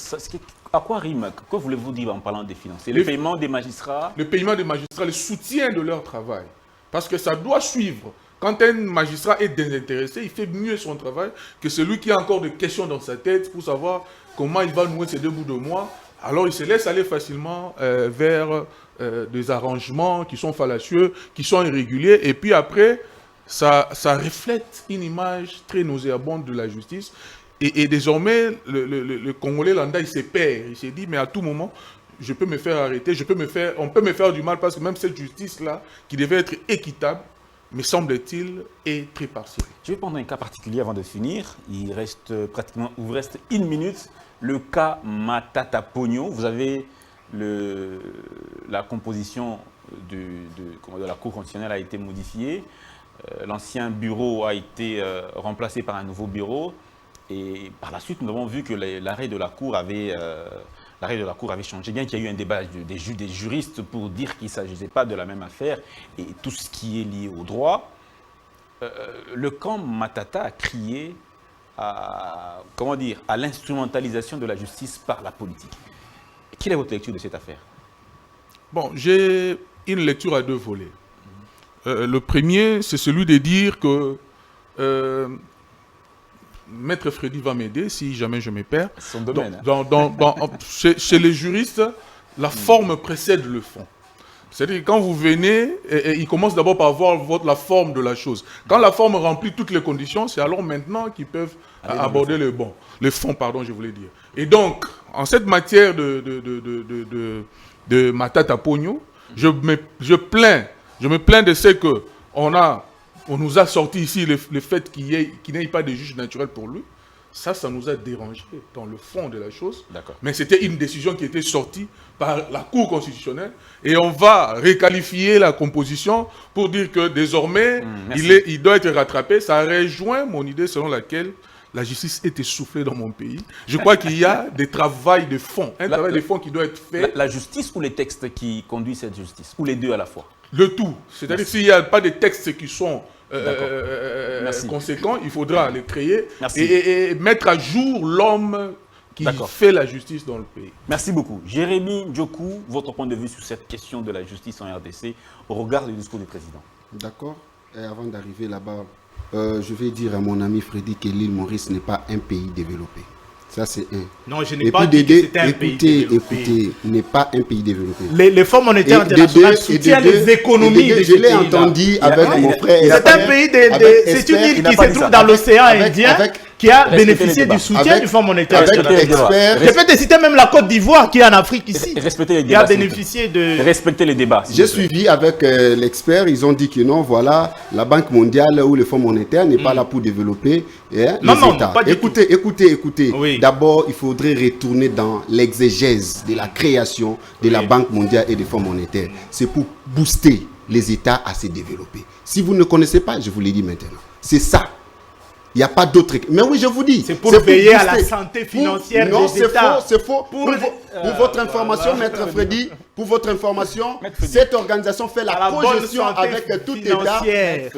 À quoi rime? Que voulez-vous dire en parlant des finances? Le paiement des magistrats? Le paiement des magistrats, le soutien de leur travail. Parce que ça doit suivre. Quand un magistrat est désintéressé, il fait mieux son travail que celui qui a encore des questions dans sa tête pour savoir comment il va nouer ses 2 bouts de mois. Alors il se laisse aller facilement vers des arrangements qui sont fallacieux, qui sont irréguliers. Et puis après, ça reflète une image très nauséabonde de la justice. Et désormais, le Congolais lambda, il se perd. Il s'est dit, mais à tout moment, je peux me faire arrêter, on peut me faire du mal parce que même cette justice-là, qui devait être équitable, me semble-t-il, est très partielle. Je vais prendre un cas particulier avant de finir. Il vous reste 1 minute. Le cas Matata Pogno. Vous avez la composition de la Cour constitutionnelle a été modifiée. L'ancien bureau a été remplacé par un nouveau bureau. Et par la suite, nous avons vu que l'arrêt de la Cour avait changé, bien qu'il y ait eu un débat des juristes pour dire qu'il ne s'agissait pas de la même affaire et tout ce qui est lié au droit. Le camp Matata a crié à l'instrumentalisation de la justice par la politique. Quelle est votre lecture de cette affaire? Bon, j'ai une lecture à 2 volets. Le premier, c'est celui de dire que Maître Freddy va m'aider si jamais je me perds. Son domaine. Chez les juristes, la forme précède le fond. C'est-à-dire que quand vous venez, ils commencent d'abord par voir la forme de la chose. Quand la forme remplit toutes les conditions, c'est alors maintenant qu'ils peuvent aborder le fond, je voulais dire. Et donc, en cette matière de Matata Pogno, je me plains de ce que on nous a sorti ici le fait qu'il n'y ait pas de juge naturel pour lui. Ça nous a dérangé dans le fond de la chose. Mais c'était une décision qui était sortie par la Cour constitutionnelle. Et on va requalifier la composition pour dire que désormais, il doit être rattrapé. Ça rejoint mon idée selon laquelle la justice est essoufflée dans mon pays. Je crois qu'il y a des travaux de fond. Un travail de fond qui doit être fait. La justice ou les textes qui conduisent cette justice? Ou les deux à la fois? Le tout. C'est-à-dire s'il n'y a pas de textes qui sont conséquents, il faudra les créer et mettre à jour l'homme qui fait la justice dans le pays. Merci beaucoup. Jérémy Ndjoku, votre point de vue sur cette question de la justice en RDC au regard du discours du président? D'accord. Et avant d'arriver là-bas, je vais dire à mon ami Freddy que l'île Maurice n'est pas un pays développé. Ça, c'est un. Non, je n'ai pas dit que c'était un pays développé. Écoutez, n'est pas un pays développé. Les fonds monétaires internationaux soutiennent les économies de ce pays. Je l'ai entendu avec mon frère. C'est un pays c'est une île qui se trouve dans l'océan Indien qui a bénéficié du soutien du Fonds monétaire international. Je peux te citer même la Côte d'Ivoire qui est en Afrique ici. Qui a bénéficié de... Respectez les débats. J'ai suivi avec l'expert, ils ont dit que non, voilà, la Banque mondiale ou le Fonds monétaire n'est pas là pour développer les États. Pas du tout. Écoutez. Oui. D'abord, il faudrait retourner dans l'exégèse de la création de la Banque mondiale et du Fonds monétaire. C'est pour booster les États à se développer. Si vous ne connaissez pas, je vous l'ai dit maintenant. C'est ça. Il n'y a pas d'autre. Mais oui, je vous dis. C'est pour veiller à la santé financière des États. Non, c'est faux. Pour votre information, Maître Freddy, pour votre information, cette organisation fait la projection avec tout État. Maître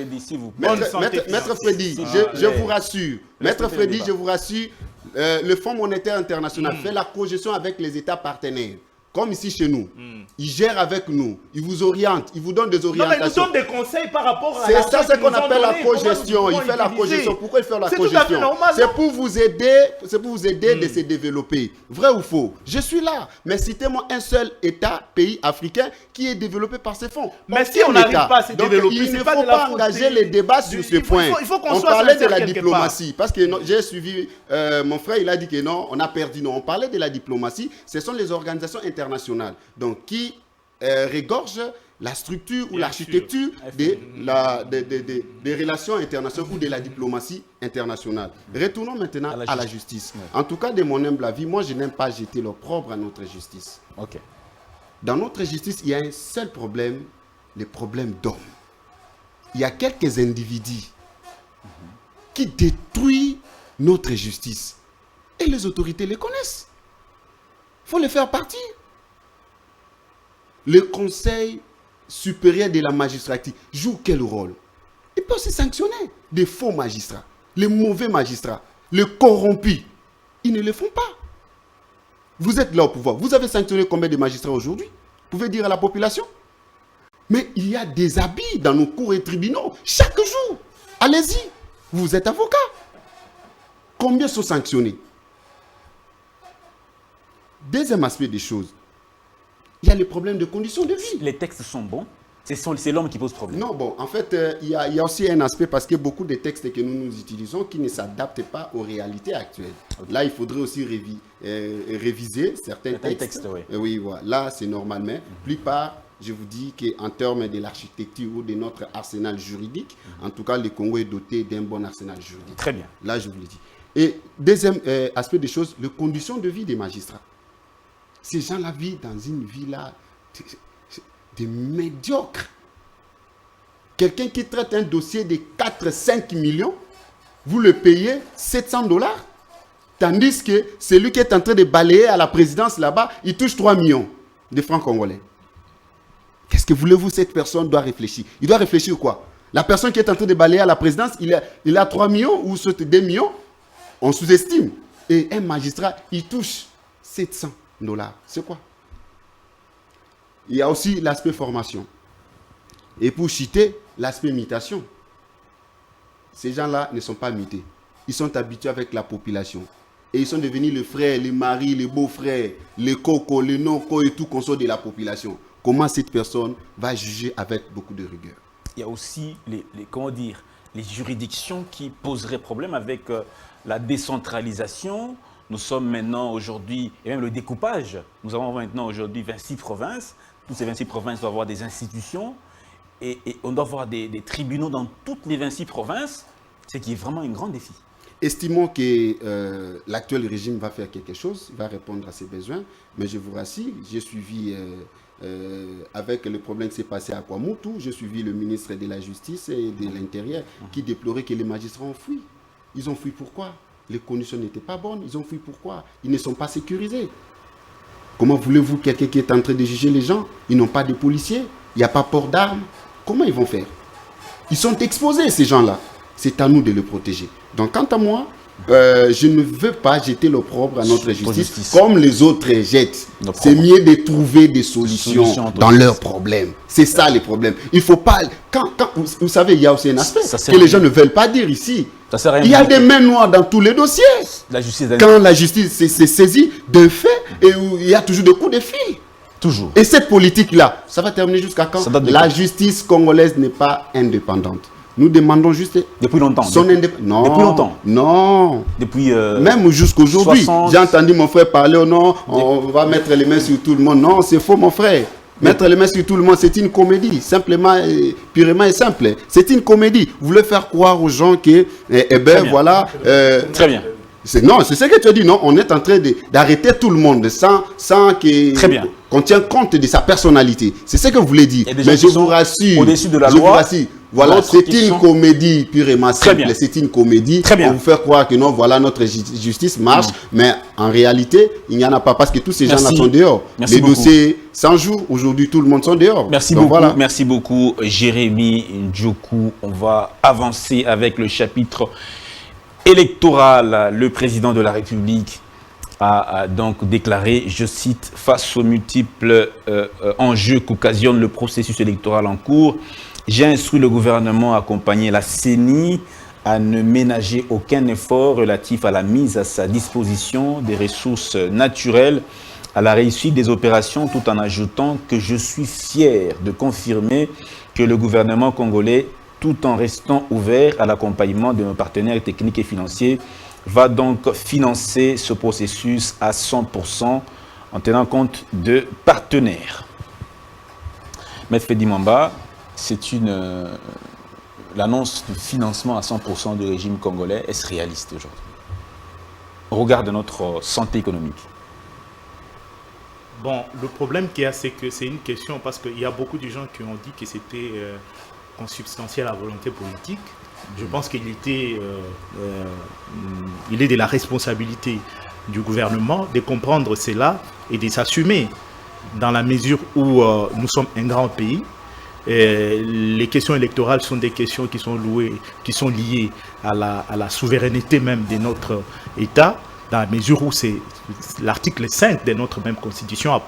Freddy, je vous rassure. Maître Freddy, je vous rassure. Le Fonds monétaire international fait la projection avec les États partenaires. comme ici chez nous. Ils gèrent avec nous, ils vous orientent, ils vous donnent des orientations. Non, mais ils nous donnent des conseils par rapport à c'est ça ce qu'on appelle la cogestion. Il fait la cogestion. Pourquoi il fait la cogestion? C'est pour vous aider de se développer. Vrai ou faux? Je suis là. Mais citez-moi un seul État, pays africain qui est développé par ces fonds. Mais si on n'arrive pas à se développer, il ne faut pas engager les débats sur ce point. On parlait de la diplomatie. Parce que j'ai suivi mon frère, il a dit que non, on a perdu. Non, on parlait de la diplomatie. Ce sont les organisations internationales. Donc, qui regorgent la structure ou l'architecture des relations internationales ou de la diplomatie internationale. Retournons maintenant à la justice. En tout cas, de mon humble avis, moi, je n'aime pas jeter l'opprobre à notre justice. Ok. Dans notre justice, il y a un seul problème, le problème d'hommes. Il y a quelques individus qui détruisent notre justice. Et les autorités les connaissent. Il faut les faire partir. Le Conseil supérieur de la magistrature joue quel rôle? Il peut aussi sanctionner des faux magistrats, les mauvais magistrats, les corrompus. Ils ne le font pas. Vous êtes là au pouvoir. Vous avez sanctionné combien de magistrats aujourd'hui? Vous pouvez dire à la population? Mais il y a des habits dans nos cours et tribunaux chaque jour. Allez-y. Vous êtes avocat. Combien sont sanctionnés? Deuxième aspect des choses. Il y a les problèmes de conditions de vie. Les textes sont bons. C'est l'homme qui pose problème. Non, bon, en fait, il y a aussi un aspect parce que beaucoup de textes que nous utilisons qui ne s'adaptent pas aux réalités actuelles. Okay. Là, il faudrait aussi réviser certains textes. Oui. Oui, voilà. Là, c'est normalement. Plupart, je vous dis qu'en termes de l'architecture ou de notre arsenal juridique, en tout cas, le Congo est doté d'un bon arsenal juridique. Très bien. Là, je vous le dis. Et deuxième aspect des choses, les conditions de vie des magistrats. Ces gens-là vivent dans une vie là de médiocre. Quelqu'un qui traite un dossier de 4-5 millions, vous le payez $700. Tandis que celui qui est en train de balayer à la présidence là-bas, il touche 3 millions de francs congolais. Qu'est-ce que voulez-vous, cette personne doit réfléchir? Il doit réfléchir quoi? La personne qui est en train de balayer à la présidence, il a 3 millions ou 2 millions, on sous-estime. Et un magistrat, il touche $700. C'est quoi? Il y a aussi l'aspect formation. Et pour citer, l'aspect mutation. Ces gens-là ne sont pas mutés. Ils sont habitués avec la population. Et ils sont devenus les frères, les maris, les beaux-frères, les cocos, les non-cocos et tout consort de la population. Comment cette personne va juger avec beaucoup de rigueur? Il y a aussi les juridictions qui poseraient problème avec la décentralisation. Nous sommes maintenant aujourd'hui, et même le découpage, nous avons maintenant aujourd'hui 26 provinces. Toutes ces 26 provinces doivent avoir des institutions et on doit avoir des tribunaux dans toutes les 26 provinces, ce qui est vraiment un grand défi. Estimons que l'actuel régime va faire quelque chose, il va répondre à ses besoins, mais je vous rassure, j'ai suivi, avec le problème qui s'est passé à Kwamoutou, j'ai suivi le ministre de la Justice et de l'Intérieur qui déplorait que les magistrats ont fui. Ils ont fui pourquoi? Les conditions n'étaient pas bonnes, ils ont fui pourquoi? Ils ne sont pas sécurisés. Comment voulez-vous quelqu'un qui est en train de juger les gens? Ils n'ont pas de policiers, il n'y a pas port d'armes. Comment ils vont faire? Ils sont exposés, ces gens-là. C'est à nous de les protéger. Donc, quant à moi, je ne veux pas jeter l'opprobre à notre justice comme les autres jettent. C'est mieux de trouver des solutions dans leurs problèmes. C'est ça les problèmes. Il ne faut pas... vous savez, il y a aussi un aspect que les gens ne veulent pas dire ici. Il y a des mains noires dans tous les dossiers. Quand la justice s'est saisie de faits, et où il y a toujours des coups de fil. Toujours. Et cette politique-là, ça va terminer jusqu'à quand? La justice congolaise n'est pas indépendante. Nous demandons juste... Depuis longtemps. Non. Depuis longtemps. Non. Depuis... Même jusqu'aujourd'hui. J'ai entendu mon frère parler, oh non, on va mettre les mains sur tout le monde. Non, c'est faux, mon frère. Mettre les mains sur tout le monde, c'est une comédie. Simplement, purement et simple. C'est une comédie. Vous voulez faire croire aux gens que, voilà... Très bien. Non, c'est ce que tu as dit. Non, on est en train d'arrêter tout le monde sans qu'on tienne compte de sa personnalité. C'est ce que vous voulez dire. Mais je vous rassure. Au-dessus de la loi. Voilà, c'est une comédie purement simple. C'est une comédie. On vous fait croire que non, voilà, notre justice marche. Mais en réalité, il n'y en a pas parce que tous ces gens-là sont dehors. Les dossiers 100 jours, aujourd'hui, tout le monde sont dehors. Merci beaucoup. Voilà. Merci beaucoup, Jérémy Ndjoku. On va avancer avec le chapitre électoral. Le président de la République a donc déclaré, je cite, « Face aux multiples enjeux qu'occasionne le processus électoral en cours, j'ai instruit le gouvernement à accompagner la CENI à ne ménager aucun effort relatif à la mise à sa disposition des ressources naturelles à la réussite des opérations, tout en ajoutant que je suis fier de confirmer que le gouvernement congolais, tout en restant ouvert à l'accompagnement de nos partenaires techniques et financiers, va donc financer ce processus à 100% en tenant compte de partenaires. Maître Fedi Mwamba, c'est l'annonce du financement à 100% du régime congolais. Est-ce réaliste aujourd'hui au regard de notre santé économique? Bon, le problème qu'il y a, c'est que c'est une question, parce qu'il y a beaucoup de gens qui ont dit que c'était consubstantiel à la volonté politique. Je pense qu'il était, il est de la responsabilité du gouvernement de comprendre cela et de s'assumer dans la mesure où nous sommes un grand pays. Et les questions électorales sont des questions qui sont liées à la souveraineté même de notre État, dans la mesure où c'est l'article 5 de notre même constitution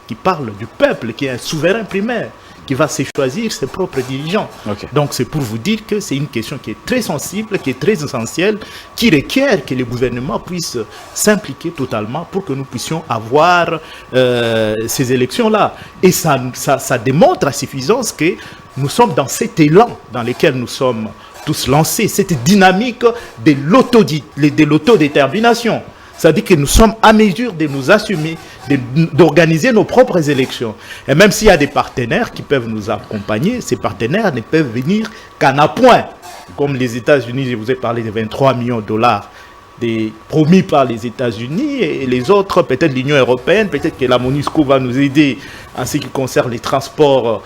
qui parle du peuple, qui est un souverain primaire, qui va se choisir ses propres dirigeants. Okay. Donc c'est pour vous dire que c'est une question qui est très sensible, qui est très essentielle, qui requiert que le gouvernement puisse s'impliquer totalement pour que nous puissions avoir ces élections-là. Et ça démontre à suffisance que nous sommes dans cet élan dans lequel nous sommes tous lancés, cette dynamique de l'autodétermination. C'est-à-dire que nous sommes à mesure de nous assumer, d'organiser nos propres élections. Et même s'il y a des partenaires qui peuvent nous accompagner, ces partenaires ne peuvent venir qu'en appoint. Comme les États-Unis, je vous ai parlé de 23 millions de dollars promis par les États-Unis et les autres, peut-être l'Union européenne, peut-être que la MONUSCO va nous aider en ce qui concerne les transports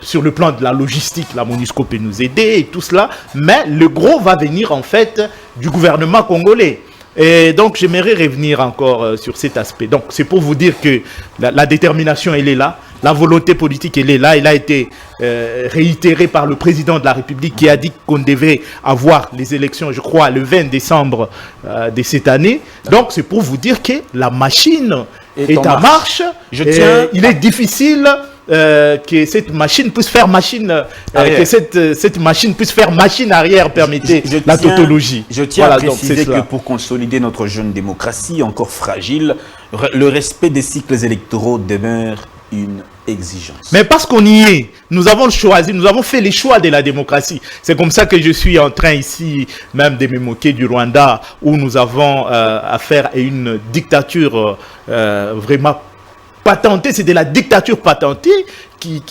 sur le plan de la logistique. La MONUSCO peut nous aider et tout cela, mais le gros va venir en fait du gouvernement congolais. Et donc, j'aimerais revenir encore sur cet aspect. Donc, c'est pour vous dire que la détermination, elle est là. La volonté politique, elle est là. Elle a été réitérée par le président de la République qui a dit qu'on devait avoir les élections, je crois, le 20 décembre de cette année. Donc, c'est pour vous dire que la machine est en marche. Il est difficile que cette machine puisse faire machine, que cette machine puisse faire machine arrière, permettez la tautologie. Je tiens à préciser que pour consolider notre jeune démocratie, encore fragile, le respect des cycles électoraux demeure une exigence. Mais parce qu'on y est, nous avons choisi, nous avons fait les choix de la démocratie. C'est comme ça que je suis en train ici même de me moquer du Rwanda, où nous avons affaire à une dictature vraiment patentée, c'est de la dictature patentée qui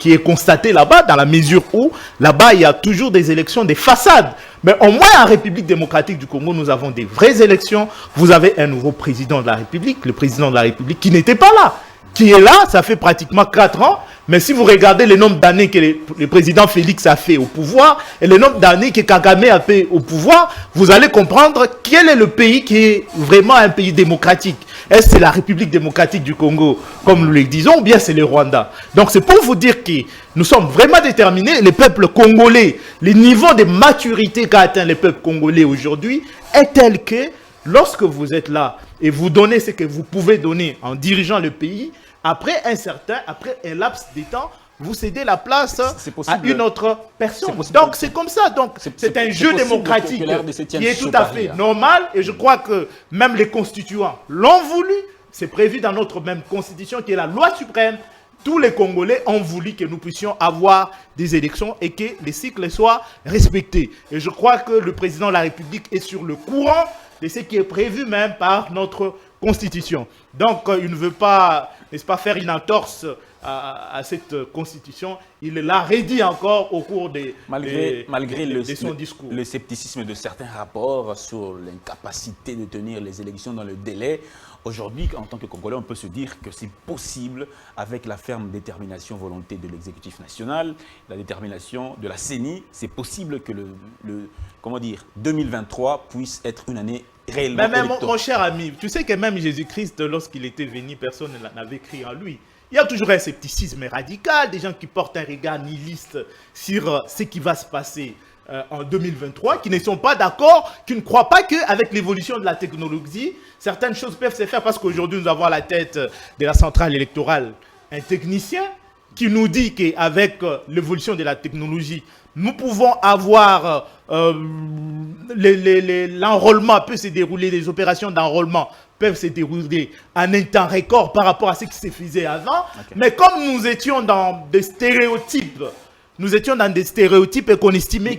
est constatée là-bas, dans la mesure où là-bas il y a toujours des élections, des façades. Mais au moins en République démocratique du Congo, nous avons des vraies élections. Vous avez un nouveau président de la République, le président de la République qui n'était pas là, qui est là, ça fait pratiquement 4 ans. Mais si vous regardez le nombre d'années que le président Félix a fait au pouvoir et le nombre d'années que Kagame a fait au pouvoir, vous allez comprendre quel est le pays qui est vraiment un pays démocratique. Est-ce que c'est la République démocratique du Congo, comme nous le disons, ou bien c'est le Rwanda? Donc c'est pour vous dire que nous sommes vraiment déterminés. Le peuple congolais, le niveau de maturité qu'a atteint le peuple congolais aujourd'hui est tel que lorsque vous êtes là et vous donnez ce que vous pouvez donner en dirigeant le pays, après un laps de temps, vous cédez la place à une autre personne. Donc c'est comme ça. Donc c'est un jeu démocratique qui est tout à fait normal. Et je crois que même les constituants l'ont voulu. C'est prévu dans notre même constitution qui est la loi suprême. Tous les Congolais ont voulu que nous puissions avoir des élections et que les cycles soient respectés. Et je crois que le président de la République est sur le courant de ce qui est prévu même par notre constitution. Donc il ne veut pas, n'est-ce pas, faire une entorse à cette constitution. Il l'a redit encore au cours de son discours. Le scepticisme de certains rapports sur l'incapacité de tenir les élections dans le délai. Aujourd'hui, en tant que Congolais, on peut se dire que c'est possible avec la ferme détermination, volonté de l'exécutif national, la détermination de la CENI. C'est possible que le 2023 puisse être une année réellement électorale. Mon cher ami, tu sais que même Jésus-Christ, lorsqu'il était venu, personne n'avait cru en lui. Il y a toujours un scepticisme radical, des gens qui portent un regard nihiliste sur ce qui va se passer en 2023, qui ne sont pas d'accord, qui ne croient pas qu'avec l'évolution de la technologie, certaines choses peuvent se faire, parce qu'aujourd'hui, nous avons à la tête de la centrale électorale un technicien qui nous dit qu'avec l'évolution de la technologie, nous pouvons avoir l'enrôlement peut se dérouler, les opérations d'enrôlement peuvent se dérouler en un temps record par rapport à ce qui se faisait avant. Okay. Mais comme nous étions dans des stéréotypes, et qu'on estimait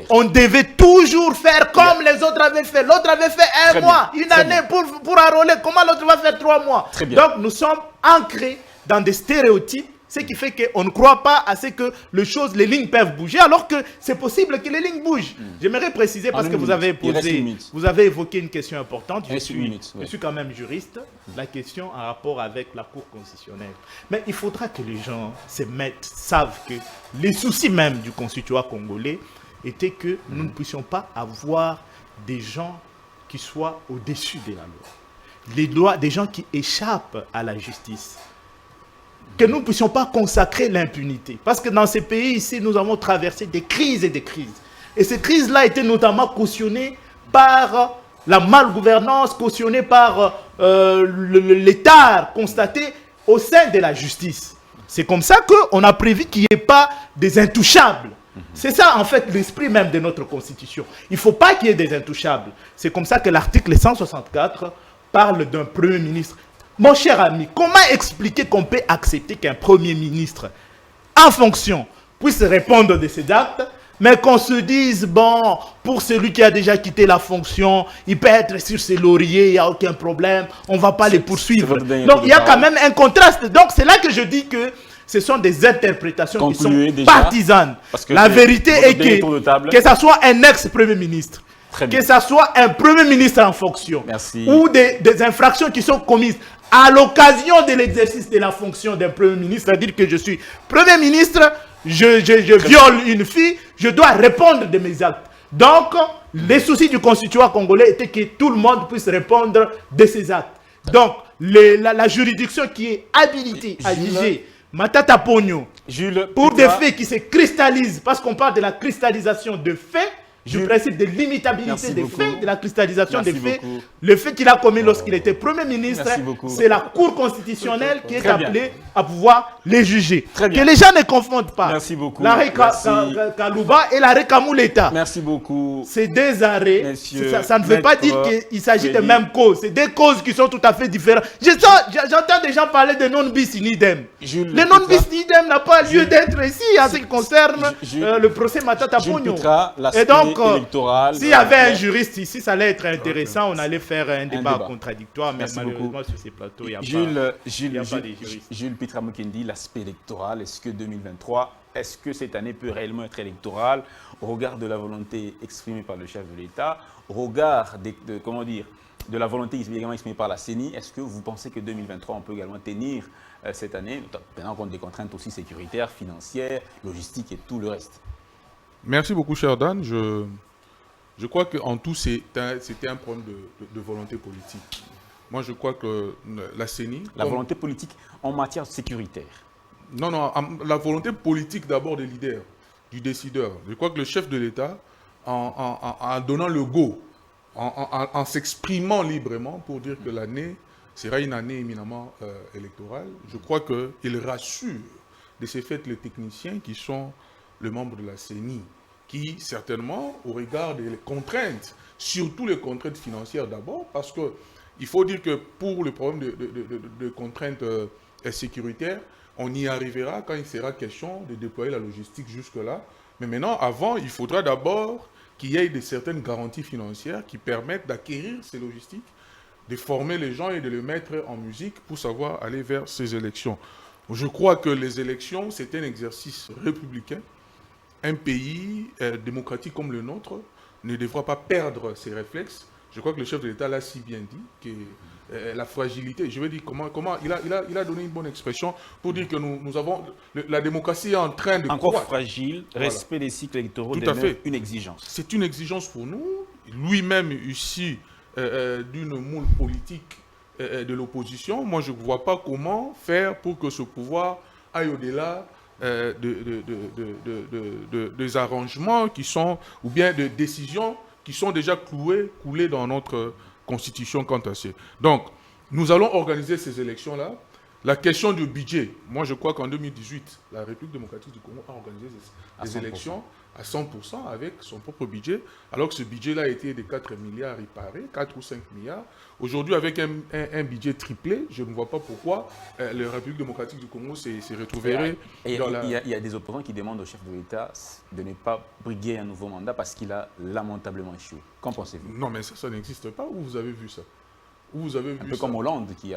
qu'on devait toujours faire comme les autres avaient fait. L'autre avait fait un mois, une année pour enrôler. Comment l'autre va faire 3 mois? Donc nous sommes ancrés dans des stéréotypes, ce qui fait qu'on ne croit pas à ce que les lignes peuvent bouger, alors que c'est possible que les lignes bougent. J'aimerais préciser, parce que vous avez évoqué une question importante. Je suis quand même juriste. La question en rapport avec la Cour constitutionnelle. Mais il faudra que les gens savent que les soucis même du constituant congolais étaient que nous ne puissions pas avoir des gens qui soient au-dessus de la loi. Des gens qui échappent à la justice. Que nous ne puissions pas consacrer l'impunité. Parce que dans ces pays ici, nous avons traversé des crises et des crises. Et ces crises-là étaient notamment cautionnées par la malgouvernance, cautionnées par l'état constaté au sein de la justice. C'est comme ça qu'on a prévu qu'il n'y ait pas des intouchables. C'est ça, en fait, l'esprit même de notre Constitution. Il ne faut pas qu'il y ait des intouchables. C'est comme ça que l'article 164 parle d'un Premier ministre. Mon cher ami, comment expliquer qu'on peut accepter qu'un Premier ministre en fonction puisse répondre de ses actes, mais qu'on se dise, bon, pour celui qui a déjà quitté la fonction, il peut être sur ses lauriers, il n'y a aucun problème, on ne va pas les poursuivre. Donc il y a quand même un contraste. Donc c'est là que je dis que ce sont des interprétations qui sont partisanes. La vérité est que ça soit un ex-Premier ministre, que ça soit un Premier ministre en fonction, ou des infractions qui sont commises à l'occasion de l'exercice de la fonction d'un Premier ministre, c'est-à-dire que je suis Premier ministre, je viole une fille, je dois répondre de mes actes. Donc, les soucis du constituant congolais étaient que tout le monde puisse répondre de ses actes. Donc, la juridiction qui est habilitée à juger Matata Pogno pour des faits qui se cristallisent, parce qu'on parle de la cristallisation de faits, du principe de l'imitabilité des faits, de la cristallisation des faits. Le fait qu'il a commis lorsqu'il était Premier ministre, c'est la Cour constitutionnelle qui est appelée à pouvoir les juger. Que les gens ne confondent pas l'arrêt Kalouba et l'arrêt Kamouleta. Merci beaucoup. C'est des arrêts. Ça ne veut pas dire qu'il s'agit des mêmes causes. C'est des causes qui sont tout à fait différentes. J'entends des gens parler de non-bis in idem. Le non-bis in idem n'a pas lieu d'être ici en ce qui concerne le procès Matata Pogno. Et donc, s'il y avait un juriste ici, ça allait être intéressant. On allait faire un débat contradictoire, mais malheureusement sur ces plateaux, il n'y a pas de juristes. Jules Petra Mukendi, l'aspect électoral, est-ce que 2023, est-ce que cette année peut réellement être électorale au regard de la volonté exprimée par le chef de l'État, au regard de la volonté également exprimée par la CENI? Est-ce que vous pensez que 2023, on peut également tenir cette année, tenant compte des contraintes aussi sécuritaires, financières, logistiques et tout le reste? Merci beaucoup, cher Dan. Je crois qu'en tout, c'était un problème de volonté politique. Moi, je crois que la CENI... La volonté politique en matière sécuritaire. Non, la volonté politique d'abord des leaders, du décideur. Je crois que le chef de l'État, en donnant le go, en s'exprimant librement pour dire que l'année sera une année éminemment électorale, je crois qu'il rassure de ces faits les techniciens qui sont le membre de la CENI, qui certainement, au regard des contraintes, surtout les contraintes financières d'abord, parce qu'il faut dire que pour le problème de contraintes sécuritaires, on y arrivera quand il sera question de déployer la logistique jusque-là. Mais maintenant, avant, il faudra d'abord qu'il y ait certaines garanties financières qui permettent d'acquérir ces logistiques, de former les gens et de les mettre en musique pour savoir aller vers ces élections. Je crois que les élections, c'est un exercice républicain. Un pays démocratique comme le nôtre ne devra pas perdre ses réflexes. Je crois que le chef de l'État l'a si bien dit, que la fragilité, je veux dire, comment il a donné une bonne expression pour dire que nous avons, la démocratie est en train de encore croître. Fragile, respect des cycles électoraux, tout à fait. Une exigence. C'est une exigence pour nous, lui-même issu d'une moule politique de l'opposition. Moi, je ne vois pas comment faire pour que ce pouvoir aille au-delà des arrangements qui sont, ou bien de décisions qui sont déjà coulées dans notre constitution quant à ça. Donc, nous allons organiser ces élections-là. La question du budget, moi je crois qu'en 2018, la République démocratique du Congo a organisé des élections à 100% avec son propre budget, alors que ce budget-là a été de 4 milliards, il paraît, 4 ou 5 milliards. Aujourd'hui, avec un budget triplé, je ne vois pas pourquoi la République démocratique du Congo s'est retrouvée dans la... Il y a des opposants qui demandent au chef de l'État de ne pas briguer un nouveau mandat parce qu'il a lamentablement échoué. Qu'en pensez-vous? Non, mais ça n'existe pas. Où vous avez vu ça? Où vous avez vu un peu ça? comme Hollande qui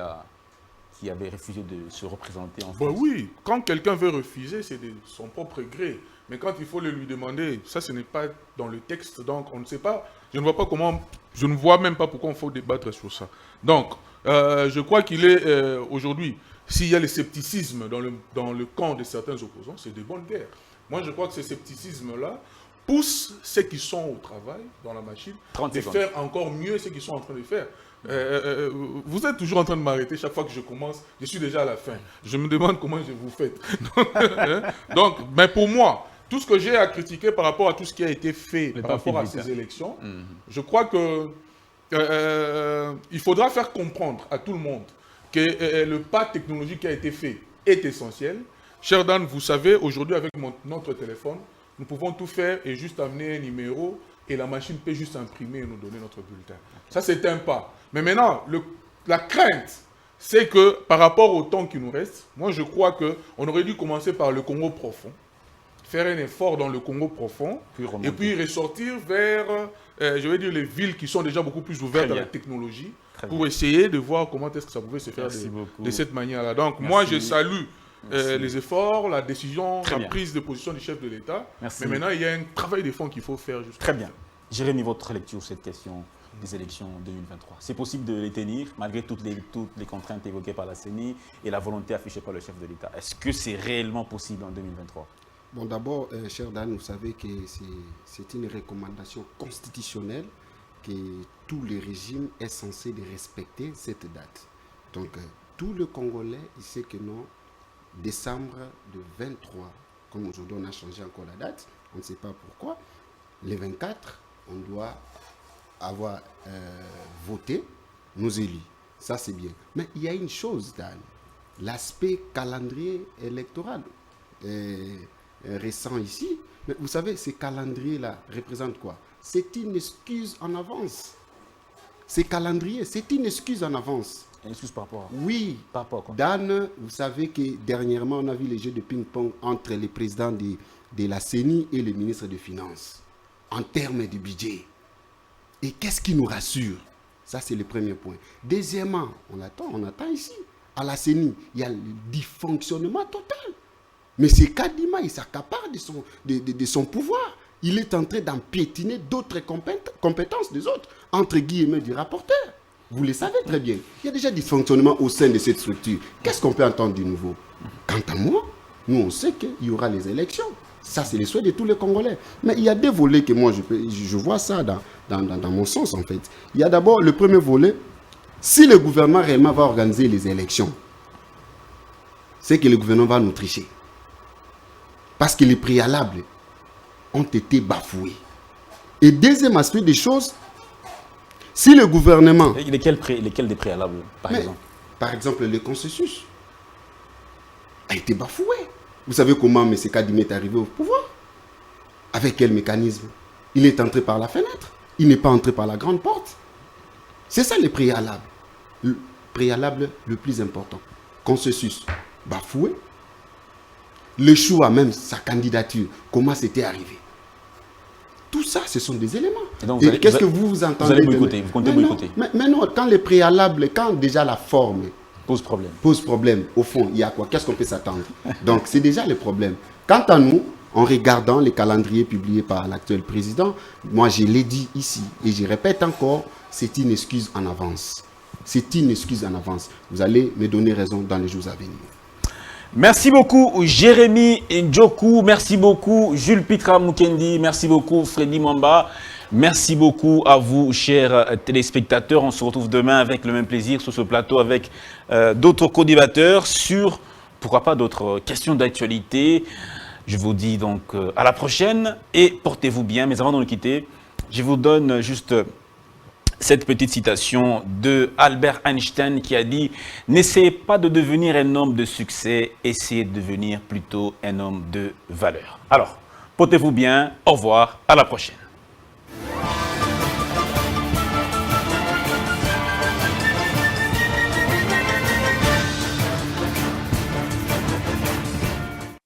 avait refusé de se représenter en France. Ben oui, quand quelqu'un veut refuser, c'est de son propre gré. Mais quand il faut le lui demander, ça ce n'est pas dans le texte, donc on ne sait pas. Je ne vois pas comment, je ne vois même pas pourquoi il faut débattre sur ça. Donc, je crois qu'il est aujourd'hui, s'il y a le scepticisme dans le camp de certains opposants, c'est de bonne guerre. Moi, je crois que ce scepticisme-là pousse ceux qui sont au travail, dans la machine, de faire encore mieux ce qu'ils sont en train de faire. Vous êtes toujours en train de m'arrêter chaque fois que je commence, je suis déjà à la fin. Je me demande comment je vous faites. Donc, mais pour moi, tout ce que j'ai à critiquer par rapport à tout ce qui a été fait par rapport à ces élections, je crois que il faudra faire comprendre à tout le monde que le pas technologique qui a été fait est essentiel. Cher Dan, vous savez, aujourd'hui avec notre téléphone, nous pouvons tout faire et juste amener un numéro et la machine peut juste imprimer et nous donner notre bulletin. Ça, c'est un pas. Mais maintenant, la crainte, c'est que par rapport au temps qui nous reste, moi je crois qu'on aurait dû commencer par le Congo profond, faire un effort dans le Congo profond, et puis ressortir vers, je vais dire, les villes qui sont déjà beaucoup plus ouvertes à la technologie, pour essayer de voir comment est-ce que ça pouvait se faire de cette manière-là. Donc moi je salue les efforts, la décision, la prise de position du chef de l'État, mais maintenant il y a un travail de fond qu'il faut faire. Très bien. Jérémy, votre lecture sur cette question des élections 2023. C'est possible de les tenir malgré toutes les contraintes évoquées par la CENI et la volonté affichée par le chef de l'État. Est-ce que c'est réellement possible en 2023? Bon, d'abord, cher Dan, vous savez que c'est une recommandation constitutionnelle que tous les régimes est censé de respecter cette date. Donc, tout le Congolais, il sait que non, décembre de 23, comme aujourd'hui on a changé encore la date, on ne sait pas pourquoi, les 24, on doit avoir voté nos élus. Ça, c'est bien. Mais il y a une chose, Dan, l'aspect calendrier électoral récent ici. Mais vous savez, ces calendriers-là représentent quoi? C'est une excuse en avance. Ces calendriers, c'est une excuse en avance. Une excuse par rapport à... Oui. Par rapport à quoi? Dan, vous savez que dernièrement, on a vu les jeux de ping-pong entre les présidents de la CENI et le ministre des Finances, en termes de budget. Et qu'est-ce qui nous rassure? Ça, c'est le premier point. Deuxièmement, on attend ici, à la CENI, il y a le dysfonctionnement total. Mais c'est Kadima, il s'accapare de son pouvoir. Il est en train d'empiétiner d'autres compétences des autres, entre guillemets du rapporteur. Vous le savez très bien. Il y a déjà des dysfonctionnements au sein de cette structure. Qu'est-ce qu'on peut entendre du nouveau? Quant à moi, nous, on sait qu'il y aura les élections. Ça, c'est le souhait de tous les Congolais. Mais il y a deux volets que moi, je vois ça dans mon sens, en fait. Il y a d'abord le premier volet. Si le gouvernement réellement va organiser les élections, c'est que le gouvernement va nous tricher. Parce que les préalables ont été bafoués. Et deuxième aspect des choses, si le gouvernement... Lesquels des préalables, par exemple? Par exemple, le consensus a été bafoué. Vous savez comment M. Kadima est arrivé au pouvoir? Avec quel mécanisme? Il est entré par la fenêtre. Il n'est pas entré par la grande porte. C'est ça le préalable. Le préalable le plus important. Consensus bafoué. Le choix même, sa candidature, comment c'était arrivé. Tout ça, ce sont des éléments. Et qu'est-ce que vous entendez? Vous allez boycotter, vous comptez boycotter. Mais non, quand les préalables, quand déjà la forme pose problème, au fond, il y a quoi? Qu'est-ce qu'on peut s'attendre? Donc, c'est déjà le problème. Quant à nous, en regardant les calendriers publiés par l'actuel président, moi, je l'ai dit ici, et je répète encore, c'est une excuse en avance. C'est une excuse en avance. Vous allez me donner raison dans les jours à venir. Merci beaucoup Jérémy Ndjoku, merci beaucoup Jules Pitra Mukendi, merci beaucoup Freddy Mwamba, merci beaucoup à vous chers téléspectateurs. On se retrouve demain avec le même plaisir sur ce plateau avec d'autres co-débatteurs sur pourquoi pas d'autres questions d'actualité. Je vous dis donc à la prochaine et portez-vous bien. Mais avant de nous quitter, je vous donne juste cette petite citation de Albert Einstein qui a dit « N'essayez pas de devenir un homme de succès, essayez de devenir plutôt un homme de valeur. » Alors, portez-vous bien, au revoir, à la prochaine.